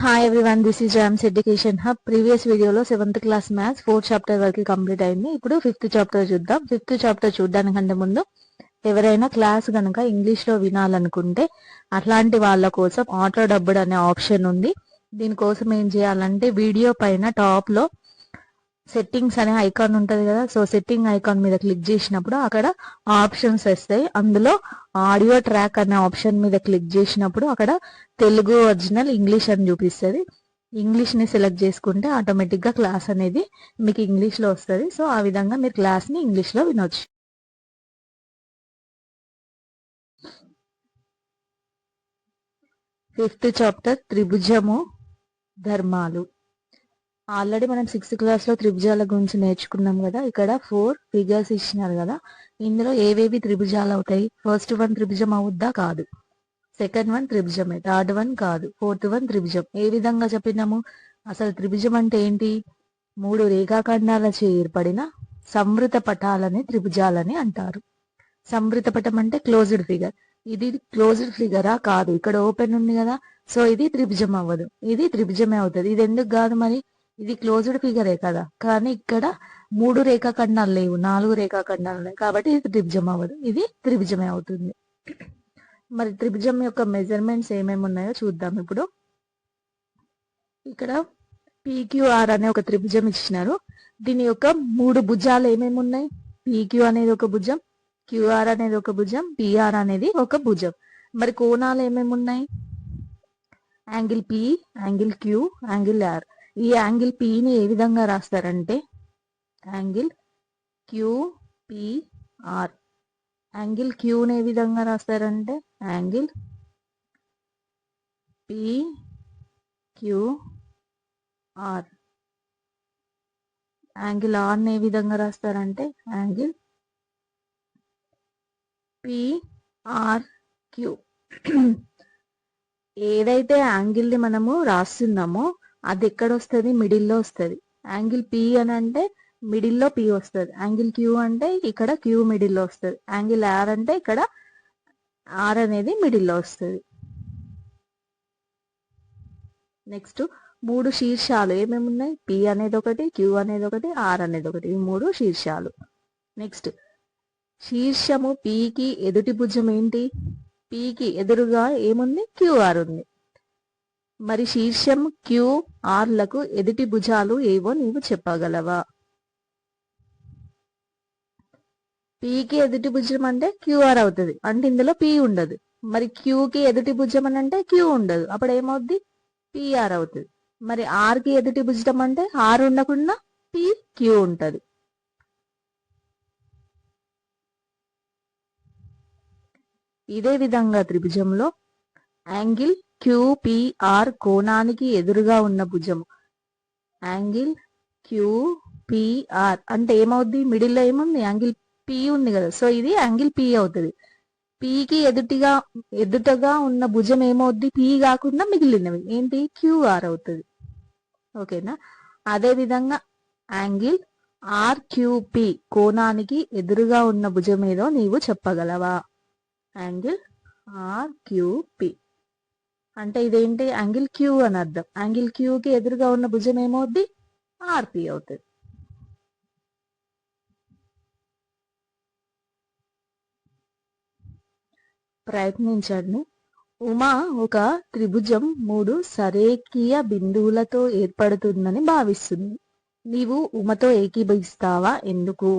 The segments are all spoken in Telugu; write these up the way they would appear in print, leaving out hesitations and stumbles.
Hi everyone, this is jams education hub. Previous వీడియోలో 7th class maths 4th chapter వరకు కంప్లీట్ అయింది. ఇప్పుడు 5th చాప్టర్ చూద్దాం. 5th చాప్టర్ చూడడానికంటే ముందు ఎవరైనా క్లాస్ కనుక ఇంగ్లీష్ లో వినాలనుకుంటే అట్లాంటి వాళ్ళ కోసం ఆటో డబ్బుడ్ అనే ఆప్షన్ ఉంది. దీనికోసం ఏం చేయాలంటే వీడియో పైన టాప్ లో సెట్టింగ్స్ అనే ఐకాన్ ఉంటది కదా, సో సెట్టింగ్ ఐకాన్ మీద క్లిక్ చేసినప్పుడు అక్కడ ఆప్షన్స్ వస్తాయి. అందులో ఆడియో ట్రాక్ అనే ఆప్షన్ మీద క్లిక్ చేసినప్పుడు అక్కడ తెలుగు ఒరిజినల్ ఇంగ్లీష్ అని చూపిస్తుంది. ఇంగ్లీష్ ని సెలెక్ట్ చేసుకుంటే ఆటోమేటిక్ గా క్లాస్ అనేది మీకు ఇంగ్లీష్ లో వస్తుంది. సో ఆ విధంగా మీరు క్లాస్ ని ఇంగ్లీష్ లో వినొచ్చు. ఫిఫ్త్ చాప్టర్ త్రిభుజము ధర్మాలు. ఆల్రెడీ మనం 6th క్లాస్ లో త్రిభుజాల గురించి నేర్చుకున్నాం కదా. ఇక్కడ 4 ఫిగర్స్ ఇచ్చినారు కదా, ఇందులో ఏవేవి త్రిభుజాలు అవుతాయి? ఫస్ట్ వన్ త్రిభుజం అవుద్దా? కాదు. సెకండ్ వన్ త్రిభుజమే. థర్డ్ వన్ కాదు. ఫోర్త్ వన్ త్రిభుజం. ఏ విధంగా చెప్పినాము? అసలు త్రిభుజం అంటే ఏంటి? 3 రేఖాఖండాలచే ఏర్పడిన సంవృత పటాలని త్రిభుజాలని అంటారు. సంవృత పటం అంటే క్లోజ్డ్ ఫిగర్. ఇది క్లోజ్డ్ ఫిగరా? కాదు. ఇక్కడ ఓపెన్ ఉంది కదా, సో ఇది త్రిభుజం అవ్వదు. ఇది త్రిభుజమే అవుతుంది. ఇది ఎందుకు కాదు మరి? ఇది క్లోజ్డ్ ఫిగరే కదా, కానీ ఇక్కడ 3 రేఖాఖండాలు లేవు, 4 రేఖాఖండాలు ఉన్నాయి కాబట్టి ఇది త్రిభుజం అవ్వదు. ఇది త్రిభుజమే అవుతుంది. మరి త్రిభుజం యొక్క మెజర్మెంట్స్ ఏమేమి ఉన్నాయో చూద్దాం. ఇప్పుడు ఇక్కడ పీక్యూఆర్ అనే ఒక త్రిభుజం ఇచ్చినారు. దీని యొక్క 3 భుజాలు ఏమేమి ఉన్నాయి? పీక్యూ అనేది ఒక భుజం, క్యూఆర్ అనేది ఒక భుజం, పిఆర్ అనేది ఒక భుజం. మరి కోణాలు ఏమేమి ఉన్నాయి? Angle P, angle Q, angle R. ఈ యాంగిల్ పిని ఏ విధంగా రాస్తారంటే యాంగిల్ క్యూపిఆర్. యాంగిల్ క్యూని ఏ విధంగా రాస్తారంటే యాంగిల్ పిక్యూఆర్. యాంగిల్ ఆర్ని ఏ విధంగా రాస్తారంటే యాంగిల్ పిఆర్క్యూ. ఏదైతే యాంగిల్ ని మనము రాస్తున్నామో అది ఎక్కడ వస్తుంది? మిడిల్లో వస్తుంది. యాంగిల్ పి అని అంటే మిడిల్లో పి వస్తుంది. యాంగిల్ క్యూ అంటే ఇక్కడ క్యూ మిడిల్లో వస్తుంది. యాంగిల్ ఆర్ అంటే ఇక్కడ ఆర్ అనేది మిడిల్లో వస్తుంది. నెక్స్ట్ 3 శీర్షాలు ఏమేమి ఉన్నాయి? పి అనేది ఒకటి, క్యూ అనేది ఒకటి, ఆర్ అనేది ఒకటి. ఈ 3 శీర్షాలు. నెక్స్ట్ శీర్షము పికి ఎదుటి భుజం ఏంటి? పికి ఎదురుగా ఏముంది? క్యూఆర్ ఉంది. మరి శీర్షం క్యూఆర్లకు ఎదుటి భుజాలు ఏవో నీవు చెప్పగలవా? పికి ఎదుటి భుజం అంటే క్యూఆర్ అవుతుంది, అంటే ఇందులో పి ఉండదు. మరి క్యూకి ఎదుటి భుజం అని అంటే క్యూ ఉండదు, అప్పుడు ఏమవుద్ది? పిఆర్ అవుతుంది. మరి ఆర్కి ఎదుటి భుజం అంటే ఆర్ ఉండకుండా పి క్యూ ఉంటుంది. ఇదే విధంగా త్రిభుజంలో యాంగిల్ క్యూపిఆర్ కోణానికి ఎదురుగా ఉన్న భుజము. యాంగిల్ క్యూపిఆర్ అంటే ఏమవుద్ది? మిడిల్లో ఏముంది? యాంగిల్ పి ఉంది కదా, సో ఇది యాంగిల్ పి అవుతుంది. పికి ఎదుటగా ఉన్న భుజం ఏమవుద్ది? పి కాకుండా మిగిలినవి ఏంటి? క్యూఆర్ అవుతుంది. ఓకేనా? అదే విధంగా యాంగిల్ ఆర్క్యూపి కోణానికి ఎదురుగా ఉన్న భుజం ఏదో నీవు చెప్పగలవా? యాంగిల్ ఆర్క్యూపి అంటే ఇదేంటి? యాంగిల్ క్యూ అని అర్థం. యాంగిల్ క్యూకి ఎదురుగా ఉన్న భుజం ఏమవుద్ది? ఆర్పి అవుతుంది. ప్రయత్నించండి. ఉమా ఒక త్రిభుజం 3 సరేఖీయ బిందువులతో ఏర్పడుతుందని భావిస్తుంది. నీవు ఉమతో ఏకీభవిస్తావా? ఎందుకు?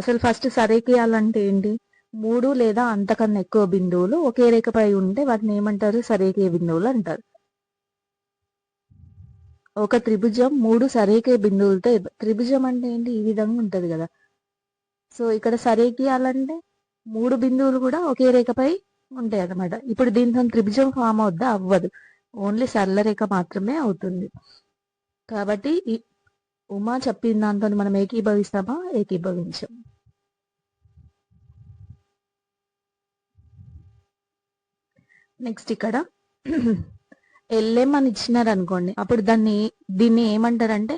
అసలు ఫస్ట్ సరేఖీయాలంటే ఏంటి? 3 లేదా అంతకన్నా ఎక్కువ బిందువులు ఒకే రేఖపై ఉంటే వాటిని ఏమంటారు? సరేఖీయ బిందువులు అంటారు. ఒక త్రిభుజం 3 సరేఖీయ బిందువులతో త్రిభుజం అంటే ఏంటి? ఈ విధంగా ఉంటది కదా. సో ఇక్కడ సరేఖీయాలంటే 3 బిందువులు కూడా ఒకే రేఖపై ఉంటాయి అన్నమాట. ఇప్పుడు దీంతో త్రిభుజం ఫామ్ అవుద్దా? అవ్వదు. ఓన్లీ సరళ రేఖ మాత్రమే అవుతుంది. కాబట్టి ఉమా చెప్పిన దాంతో మనం ఏకీభవిస్తామా? ఏకీభవించాం. నెక్స్ట్ ఇక్కడ ఎల్ఎం అని ఇచ్చినారు అనుకోండి, అప్పుడు దీన్ని ఏమంటారంటే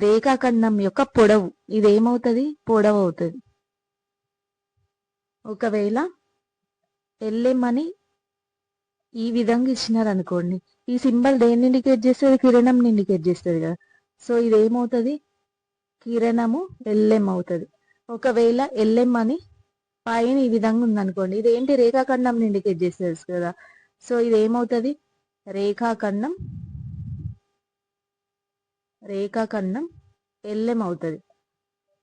రేఖాఖండం యొక్క పొడవు. ఇది ఏమవుతుంది? పొడవు అవుతుంది. ఒకవేళ ఎల్ఎం అని ఈ విధంగా ఇచ్చినారు అనుకోండి, ఈ సింబల్ దేన్ని ఇండికేట్ చేస్తుంది? కిరణం ఇండికేట్ చేస్తుంది కదా. సో ఇది ఏమవుతుంది? కిరణము ఎల్ఎం అవుతుంది. ఒకవేళ ఎల్ఎం అని పైన ఈ విధంగా ఉందనుకోండి, ఇది ఏంటి? రేఖాఖండం ఇండికేట్ చేస్తుంది కదా. సో ఇది ఏమవుతుంది? రేఖాఖండం ఎల్ఎం అవుతుంది.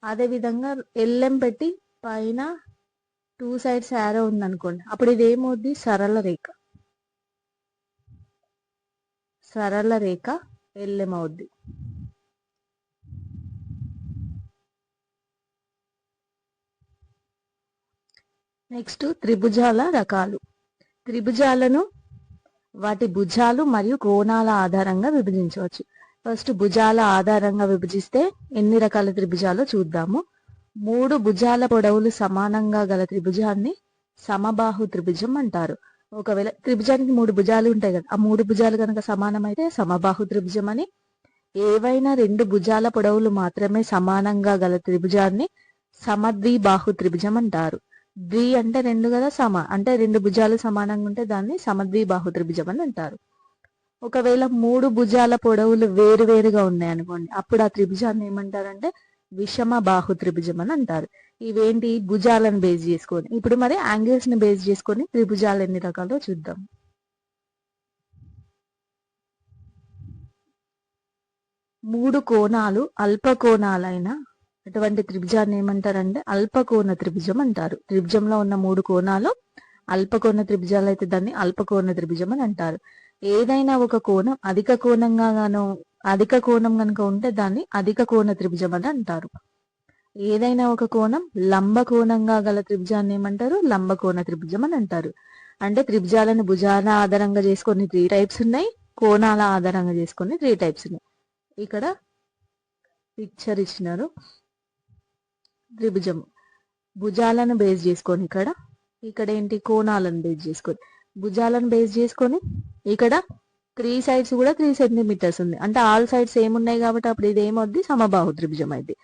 అదేవిధంగా ఎల్ఎం పెట్టి పైన 2 సైడ్స్ యారో ఉందనుకోండి, అప్పుడు ఇది ఏమవుద్ది? సరళ రేఖ ఎల్ఎం అవుద్ది. నెక్స్ట్ త్రిభుజాల రకాలు. త్రిభుజాలను వాటి భుజాలు మరియు కోణాల ఆధారంగా విభజించవచ్చు. ఫస్ట్ భుజాల ఆధారంగా విభజిస్తే ఎన్ని రకాల త్రిభుజాలు చూద్దాము. 3 భుజాల పొడవులు సమానంగా గల త్రిభుజాన్ని సమబాహు త్రిభుజం అంటారు. ఒకవేళ త్రిభుజానికి 3 భుజాలు ఉంటాయి కదా, ఆ 3 భుజాలు కనుక సమానమైతే సమబాహు త్రిభుజం అని. ఏవైనా 2 భుజాల పొడవులు మాత్రమే సమానంగా గల త్రిభుజాన్ని సమద్విబాహు త్రిభుజం అంటారు. ద్వి అంటే 2 కదా, అంటే 2 భుజాలు సమానంగా ఉంటే దాన్ని సమద్విబాహు త్రిభుజం అని అంటారు. ఒకవేళ 3 భుజాల పొడవులు వేరువేరుగా ఉన్నాయి అనుకోండి, అప్పుడు ఆ త్రిభుజాన్ని ఏమంటారంటే విషమ బాహు త్రిభుజం అని అంటారు. ఇవేంటి? భుజాలను బేస్ చేసుకొని. ఇప్పుడు మరి యాంగిల్స్ ని బేస్ చేసుకొని త్రిభుజాలు ఎన్ని రకాలో చూద్దాం. 3 కోణాలు అల్పకోణాలైన అటువంటి త్రిభుజాన్ని ఏమంటారంటే అల్పకోణ త్రిభుజం అంటారు. త్రిభుజంలో ఉన్న 3 కోణాలు అల్పకోణ త్రిభుజాలు అయితే దాన్ని అల్పకోణ త్రిభుజం అని అంటారు. ఏదైనా ఒక కోణం అధిక కోణం కనుక ఉంటే దాన్ని అధిక కోణ త్రిభుజం అని అంటారు. ఏదైనా ఒక కోణం లంబకోణంగా గల త్రిభుజాన్ని ఏమంటారు? లంబకోణ త్రిభుజం అని అంటారు. అంటే త్రిభుజాలను భుజాల ఆధారంగా చేసుకొని 3 టైప్స్ ఉన్నాయి, కోణాల ఆధారంగా చేసుకొని 3 టైప్స్ ఉన్నాయి. ఇక్కడ పిక్చర్ ఇచ్చినారు. త్రిభుజం భుజాలను బేస్ చేసుకొని, ఇక్కడ ఏంటి? కోణాలను బేస్ చేసుకొని. భుజాలను బేస్ చేసుకొని ఇక్కడ 3 సైడ్స్ కూడా 3 సెంటీమీటర్స్ ఉంది, అంటే ఆల్ సైడ్స్ ఏమున్నాయి కాబట్టి అప్పుడు ఇది ఏమవుద్ది? సమబాహు త్రిభుజం అయింది.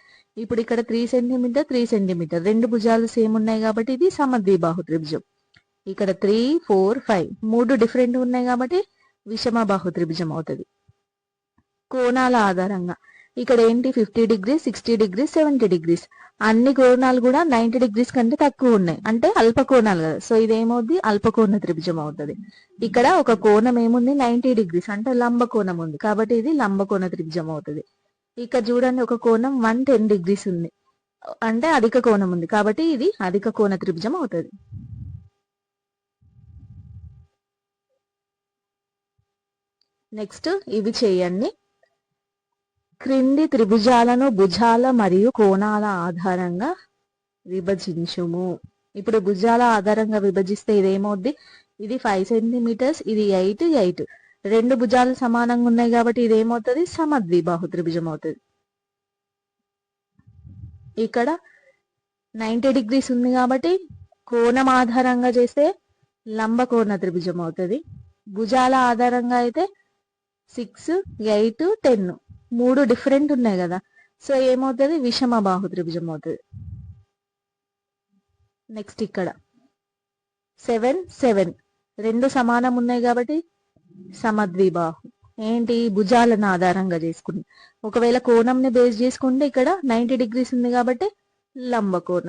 ఇప్పుడు ఇక్కడ 3 సెంటీమీటర్ 3 సెంటీమీటర్ 2 భుజాలు సేమ్ ఉన్నాయి కాబట్టి ఇది సమద్విబాహు త్రిభుజం. ఇక్కడ 3, 4, 5 3 డిఫరెంట్ ఉన్నాయి కాబట్టి విషమబాహు త్రిభుజం అవుతుంది. కోణాల ఆధారంగా ఇక్కడ ఏంటి? 50 degrees 60 degrees 70 degrees అన్ని కోణాలు కూడా 90 degrees కంటే తక్కువ ఉన్నాయి, అంటే అల్ప కోణాలు కదా. సో ఇది ఏమవుద్ది? అల్పకోణ త్రిభుజం అవుతుంది. ఇక్కడ ఒక కోణం ఏముంది? 90 degrees అంటే లంబ కోణం ఉంది కాబట్టి ఇది లంబకోణ త్రిభుజం అవుతుంది. ఇక్కడ చూడండి, ఒక కోణం 110 degrees ఉంది అంటే అధిక కోణం ఉంది కాబట్టి ఇది అధిక కోణ త్రిభుజం అవుతుంది. నెక్స్ట్ ఇవి చేయండి. క్రింది త్రిభుజాలను భుజాల మరియు కోణాల ఆధారంగా విభజించుము. ఇప్పుడు భుజాల ఆధారంగా విభజిస్తే ఇదేమవుద్ది? ఇది 5 సెంటీమీటర్స్, ఇది 8. 2 భుజాలు సమానంగా ఉన్నాయి కాబట్టి ఇదేమవుతుంది? సమద్విబాహు త్రిభుజం అవుతుంది. ఇక్కడ 90 degrees ఉంది కాబట్టి కోణం ఆధారంగా చేస్తే లంబకోణ త్రిభుజం అవుతుంది. భుజాల ఆధారంగా అయితే 6, 8, 10 3 డిఫరెంట్ ఉన్నాయి కదా, సో ఏమవుతుంది? విషమ బాహు త్రిభుజం అవుతుంది. నెక్స్ట్ ఇక్కడ 7, 7 2 సమానం ఉన్నాయి కాబట్టి సమద్విబాహు. ఏంటి? భుజాలను ఆధారంగా చేసుకుని. ఒకవేళ కోణంని బేస్ చేసుకుంటే ఇక్కడ 90 degrees ఉంది కాబట్టి లంబకోణ.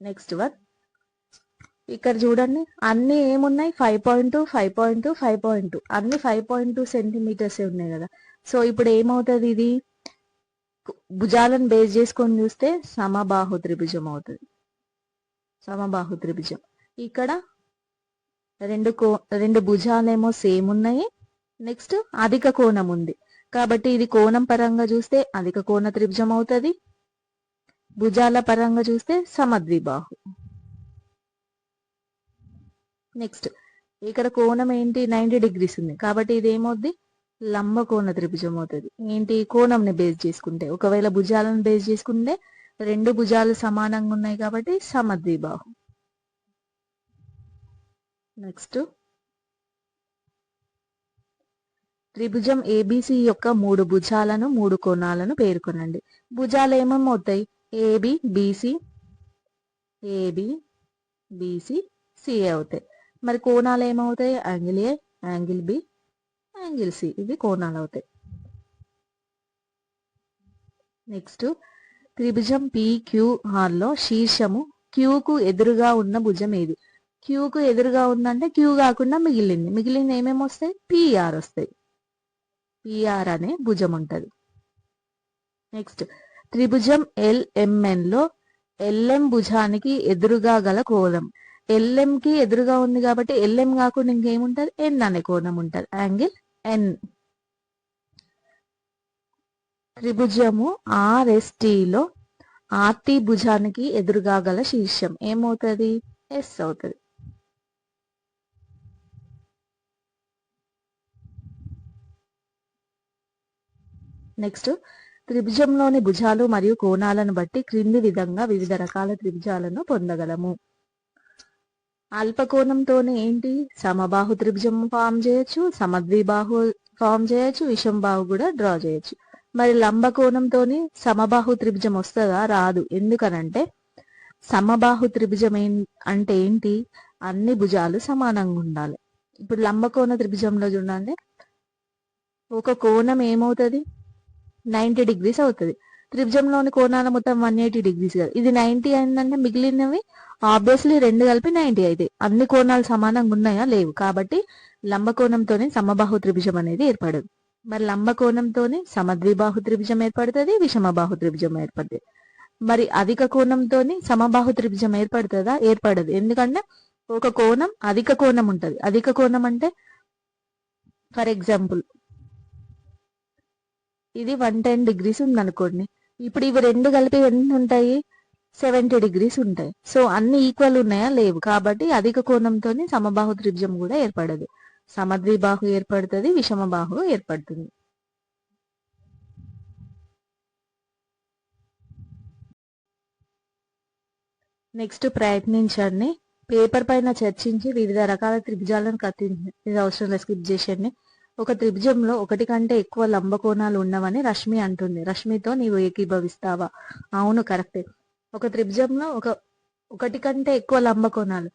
నెక్స్ట్ వన్ ఇక్కడ చూడండి, అన్ని ఏమున్నాయి? 5.2, 5.2, 5.2 అన్ని 5.2 సెంటీమీటర్స్ ఉన్నాయి కదా. సో ఇప్పుడు ఏమవుతుంది? ఇది భుజాలను బేస్ చేసుకొని చూస్తే సమబాహు త్రిభుజం అవుతుంది. సమబాహు త్రిభుజం. ఇక్కడ 2 భుజాలేమో సేమ్ ఉన్నాయి, నెక్స్ట్ అధిక కోణం ఉంది కాబట్టి ఇది కోణం పరంగా చూస్తే అధిక కోణ త్రిభుజం అవుతుంది. భుజాల పరంగా చూస్తే సమద్విబాహు. నెక్స్ట్ ఇక్కడ కోణం ఏంటి? 90 degrees ఉంది కాబట్టి ఇది ఏమవుద్ది? లంబకోణ త్రిభుజం అవుతుంది. ఏంటి? కోణంని బేస్ చేసుకుంటే. ఒకవేళ భుజాలను బేస్ చేసుకుంటే 2 భుజాలు సమానంగా ఉన్నాయి కాబట్టి సమద్విబాహు. నెక్స్ట్ త్రిభుజం ఏబిసి యొక్క 3 భుజాలను 3 కోణాలను పేర్కొనండి. భుజాలు ఏమేమవుతాయి? AB, BC, AB, BC CA అవుతాయి. మరి కోణాలు ఏమవుతాయి? Angle A, angle B, angle C, ఇవి కోణాలు అవుతాయి. నెక్స్ట్ త్రిభుజం PQR లో శీర్షము క్యూకు ఎదురుగా ఉన్న భుజం ఏది? క్యూకు ఎదురుగా ఉందంటే క్యూ కాకుండా మిగిలింది ఏమేమి వస్తాయి? పిఆర్ వస్తాయి. పిఆర్ అనే భుజం ఉంటది. నెక్స్ట్ త్రిభుజం LMN లో LM భుజానికి ఎదురుగా గల కోణం. LM కి ఎదురుగా ఉంది కాబట్టి LM కాకుండా ఇంకేముంటది? N అనే కోణం ఉంటది, యాంగిల్ N. త్రిభుజము RST లో RT భుజానికి ఎదురుగా గల శీర్షం ఏమవుతుంది? S అవుతుంది. నెక్స్ట్ త్రిభుజంలోని భుజాలు మరియు కోణాలను బట్టి క్రింది విధంగా వివిధ రకాల త్రిభుజాలను పొందగలము. అల్పకోణంతోనే ఏంటి? సమబాహు త్రిభుజం ఫామ్ చేయొచ్చు, సమద్విబాహు ఫామ్ చేయొచ్చు, విషంబాహు కూడా డ్రా చేయొచ్చు. మరి లంబకోణంతోని సమబాహు త్రిభుజం వస్తుందా? రాదు. ఎందుకనంటే సమబాహు త్రిభుజం అంటే ఏంటి? అన్ని భుజాలు సమానంగా ఉండాలి. ఇప్పుడు లంబకోణ త్రిభుజంలో చూడండి, ఒక కోణం ఏమవుతుంది? 90 degrees అవుతుంది. త్రిభుజంలోని కోణాల మొత్తం 180 degrees కదా. ఇది 90 అయిందంటే మిగిలినవి ఆబ్వియస్లీ రెండు కలిపి 90 అవుతాయి. అన్ని కోణాలు సమానంగా ఉన్నాయా? లేవు. కాబట్టి లంబకోణంతోనే సమబాహు త్రిభుజం అనేది ఏర్పడదు. మరి లంబకోణంతోనే సమద్విబాహు త్రిభుజం ఏర్పడుతుంది, విషమబాహు త్రిభుజం ఏర్పడుతుంది. మరి అధిక కోణంతోని సమబాహు త్రిభుజం ఏర్పడుతుందా? ఏర్పడదు. ఎందుకంటే ఒక కోణం అధిక కోణం ఉంటది. అధిక కోణం అంటే ఫర్ ఎగ్జాంపుల్ ఇది 110 degrees ఉందనుకోండి. ఇప్పుడు ఇవి రెండు కలిపి ఎన్ని ఉంటాయి? 70 degrees ఉంటాయి. సో అన్ని ఈక్వల్ ఉన్నాయా? లేవు. కాబట్టి అధిక కోణంతో సమబాహు త్రిభుజం కూడా ఏర్పడదు. సమద్విబాహు ఏర్పడుతుంది, విషమబాహు ఏర్పడుతుంది. నెక్స్ట్ ప్రయత్నించండి. పేపర్ పైన చర్చించి వివిధ రకాల త్రిభుజాలను కత్తించండి. ఇది అవసరం లేదు, స్కిప్ చేసేయండి. ఒక త్రిభుజంలో ఒకటి కంటే ఎక్కువ లంబకోణాలు ఉన్నవని రష్మి అంటుంది. రష్మితో నీవు ఏకీభవిస్తావా? అవును, కరెక్టే. ఒక త్రిభుజంలో ఒకటి కంటే ఎక్కువ లంబకోణాలు,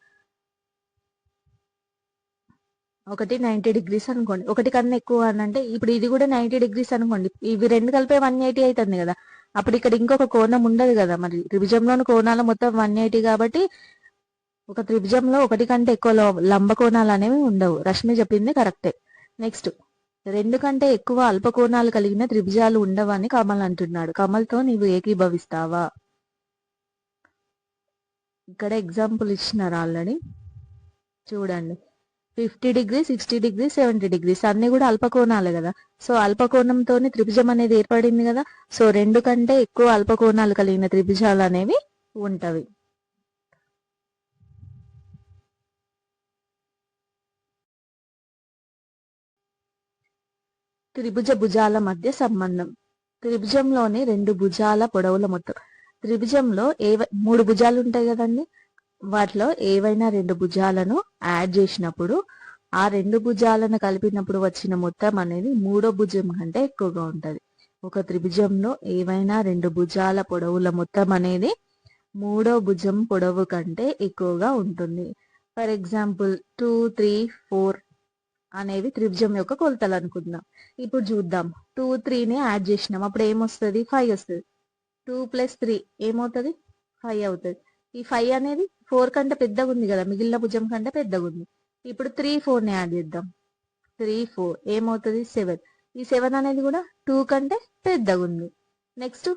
ఒకటి 90 degrees అనుకోండి. ఒకటి కన్నా ఎక్కువ అని అంటే ఇప్పుడు ఇది కూడా 90 degrees అనుకోండి. ఇవి రెండు కలిపే 180 అవుతుంది కదా. అప్పుడు ఇక్కడ ఇంకొక కోణం ఉండదు కదా. మరి త్రిభుజంలోని కోణాలు మొత్తం 180 కాబట్టి ఒక త్రిభుజంలో ఒకటి కంటే ఎక్కువ లంబకోణాలు అనేవి ఉండవు. రష్మి చెప్పింది కరెక్టే. నెక్స్ట్ రెండు కంటే ఎక్కువ అల్పకోణాలు కలిగిన త్రిభుజాలు ఉండవని కమల్ అంటున్నాడు. కమల్తో నీవు ఏకీభవిస్తావా? ఇక్కడ ఎగ్జాంపుల్ ఇచ్చినారు ఆల్రెడీ, చూడండి. 50 degrees, 60 degrees, 70 degrees అన్ని కూడా అల్పకోణాలే కదా. సో అల్పకోణంతో త్రిభుజం అనేది ఏర్పడింది కదా. సో రెండు కంటే ఎక్కువ అల్పకోణాలు కలిగిన త్రిభుజాలు అనేవి ఉంటవి. త్రిభుజ భుజాల మధ్య సంబంధం. త్రిభుజంలోని రెండు భుజాల పొడవుల మొత్తం. త్రిభుజంలో మూడు భుజాలు ఉంటాయి కదండి. వాటిలో ఏవైనా రెండు భుజాలను యాడ్ చేసినప్పుడు ఆ రెండు భుజాలను కలిపినప్పుడు వచ్చిన మొత్తం అనేది మూడో భుజం కంటే ఎక్కువగా ఉంటది. ఒక త్రిభుజంలో ఏవైనా రెండు భుజాల పొడవుల మొత్తం అనేది మూడో భుజం పొడవు కంటే ఎక్కువగా ఉంటుంది. ఫర్ ఎగ్జాంపుల్ 2, 3, 4 అనేవి త్రిభుజం యొక్క కొలతలు అనుకుందాం. ఇప్పుడు చూద్దాం. 2, 3ని యాడ్ చేసినాం, అప్పుడు ఏమొస్తుంది? 5 వస్తుంది. 2 + 3 ఏమవుతుంది? 5 అవుతుంది. ఈ 5 అనేది 4 కంటే పెద్దగా ఉంది కదా, మిగిలిన భుజం కంటే పెద్దగా ఉంది. ఇప్పుడు 3, 4ని యాడ్ చేద్దాం. 3, 4 ఏమవుతుంది? 7. ఈ 7 అనేది కూడా 2 కంటే పెద్దగా ఉంది. నెక్స్ట్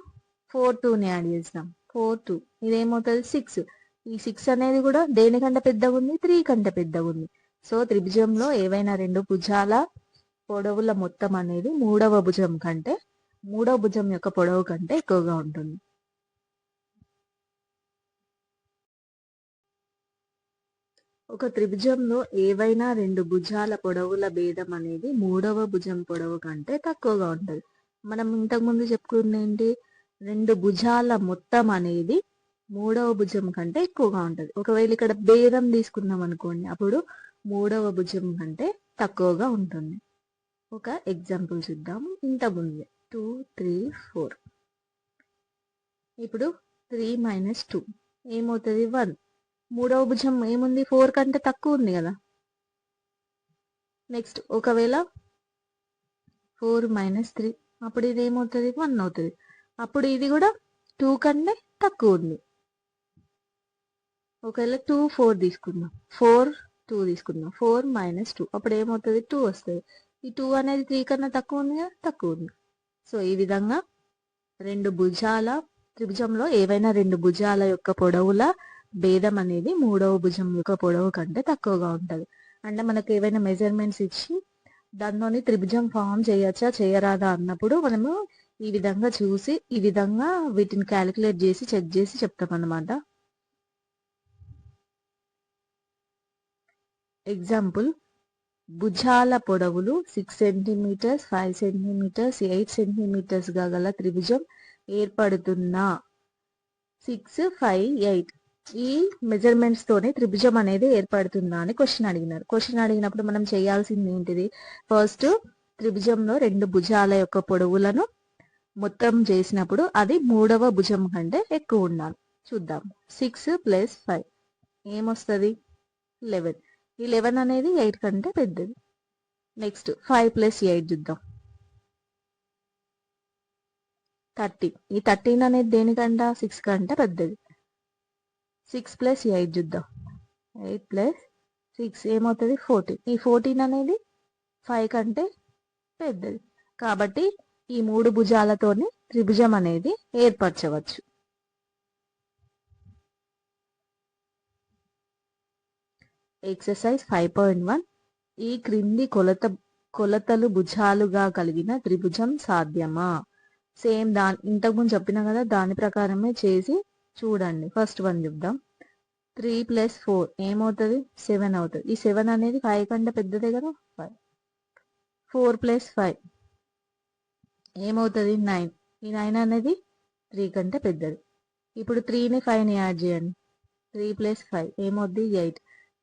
4, 2ని యాడ్ చేద్దాం. 4, 2 ఇదేమవుతుంది? 6. ఈ 6 అనేది కూడా దేనికంటే పెద్దగా ఉంది? 3 కంటే పెద్దగా ఉంది. సో త్రిభుజంలో ఏవైనా రెండు భుజాల పొడవుల మొత్తం అనేది మూడవ భుజం యొక్క పొడవు కంటే ఎక్కువగా ఉంటుంది. ఒక త్రిభుజంలో ఏవైనా రెండు భుజాల పొడవుల భేదం అనేది మూడవ భుజం పొడవు కంటే తక్కువగా ఉంటుంది. మనం ఇంతకుముందు చెప్పుకుంది ఏంటి? రెండు భుజాల మొత్తం అనేది మూడవ భుజం కంటే ఎక్కువగా ఉంటుంది. ఒకవేళ ఇక్కడ భేదం తీసుకున్నాం అనుకోండి, అప్పుడు మూడవ భుజం కంటే తక్కువగా ఉంటుంది. ఒక ఎగ్జాంపుల్ చూద్దాము. ఇంతకుముందు 2, 3, 4. ఇప్పుడు 3 - 2 ఏమవుతుంది? 1. మూడవ భుజం ఏముంది, 4 కంటే తక్కువ ఉంది కదా. నెక్స్ట్ ఒకవేళ 4 - 3, అప్పుడు ఇది ఏమవుతుంది, 1 అవుతుంది. అప్పుడు ఇది కూడా 2 కంటే తక్కువ ఉంది. ఒకవేళ 2 4 తీసుకుందాం, 4 2 తీసుకుందాం, 4 - 2 అప్పుడు ఏమవుతుంది, 2 వస్తుంది. ఈ 2 అనేది 3 కన్నా తక్కువ ఉంది కదా, తక్కువ ఉంది. సో ఈ విధంగా త్రిభుజంలో ఏవైనా రెండు భుజాల యొక్క పొడవుల భేదం అనేది మూడవ భుజం యొక్క పొడవు కంటే తక్కువగా ఉంటుంది. అంటే మనకు ఏవైనా మెజర్మెంట్స్ ఇచ్చి దానిలోని త్రిభుజం ఫామ్ చేయొచ్చా చేయరాదా అన్నప్పుడు మనము ఈ విధంగా చూసి ఈ విధంగా వీటిని క్యాలిక్యులేట్ చేసి చెక్ చేసి చెప్తాం అన్నమాట. ఎగ్జాంపుల్, భుజాల పొడవులు 6 సెంటీమీటర్స్, 5 సెంటీమీటర్స్, 8 సెంటీమీటర్స్ గా గల త్రిభుజం ఏర్పడుతున్న 6, 5, 8 ఈ మెజర్మెంట్స్ తోనే త్రిభుజం అనేది ఏర్పడుతుందా అని క్వశ్చన్ అడిగినారు. క్వశ్చన్ అడిగినప్పుడు మనం చేయాల్సింది ఏంటిది, ఫస్ట్ త్రిభుజంలో రెండు భుజాల యొక్క పొడవులను మొత్తం చేసినప్పుడు అది మూడవ భుజం కంటే ఎక్కువ ఉండాలి. చూద్దాం, 6 + 5 ఏమొస్తుంది, 11. ఈ 11 అనేది 8 కంటే పెద్దది. నెక్స్ట్ 5 + 8 చూద్దాం, 13. ఈ 13 అనేది దేనికంట, 6 కంటే పెద్దది. 6 + 8 చూద్దాం, 8 + 6 ఏమవుతుంది, 14. ఈ 14 అనేది 5 కంటే పెద్దది. కాబట్టి ఈ మూడు భుజాలతోని త్రిభుజం అనేది ఏర్పరచవచ్చు. ఎక్సర్సైజ్ 5.1, ఈ క్రింది కొలతలు భుజాలుగా కలిగిన త్రిభుజం సాధ్యమా. సేమ్ ఇంతకుముందు చెప్పినా కదా, దాని ప్రకారమే చేసి చూడండి. ఫస్ట్ వన్ చూద్దాం, 3 + 4 ఏమవుతుంది, 7 అవుతుంది. ఈ 7 అనేది 5 కంటే పెద్దదే కదా, 5. 4 + 5 ఏమవుతుంది, 9. ఈ 9 అనేది 3 కంటే పెద్దది. ఇప్పుడు 3ని 5ని యాడ్ చేయండి, 3 + 5 ఏమవుద్ది, 8.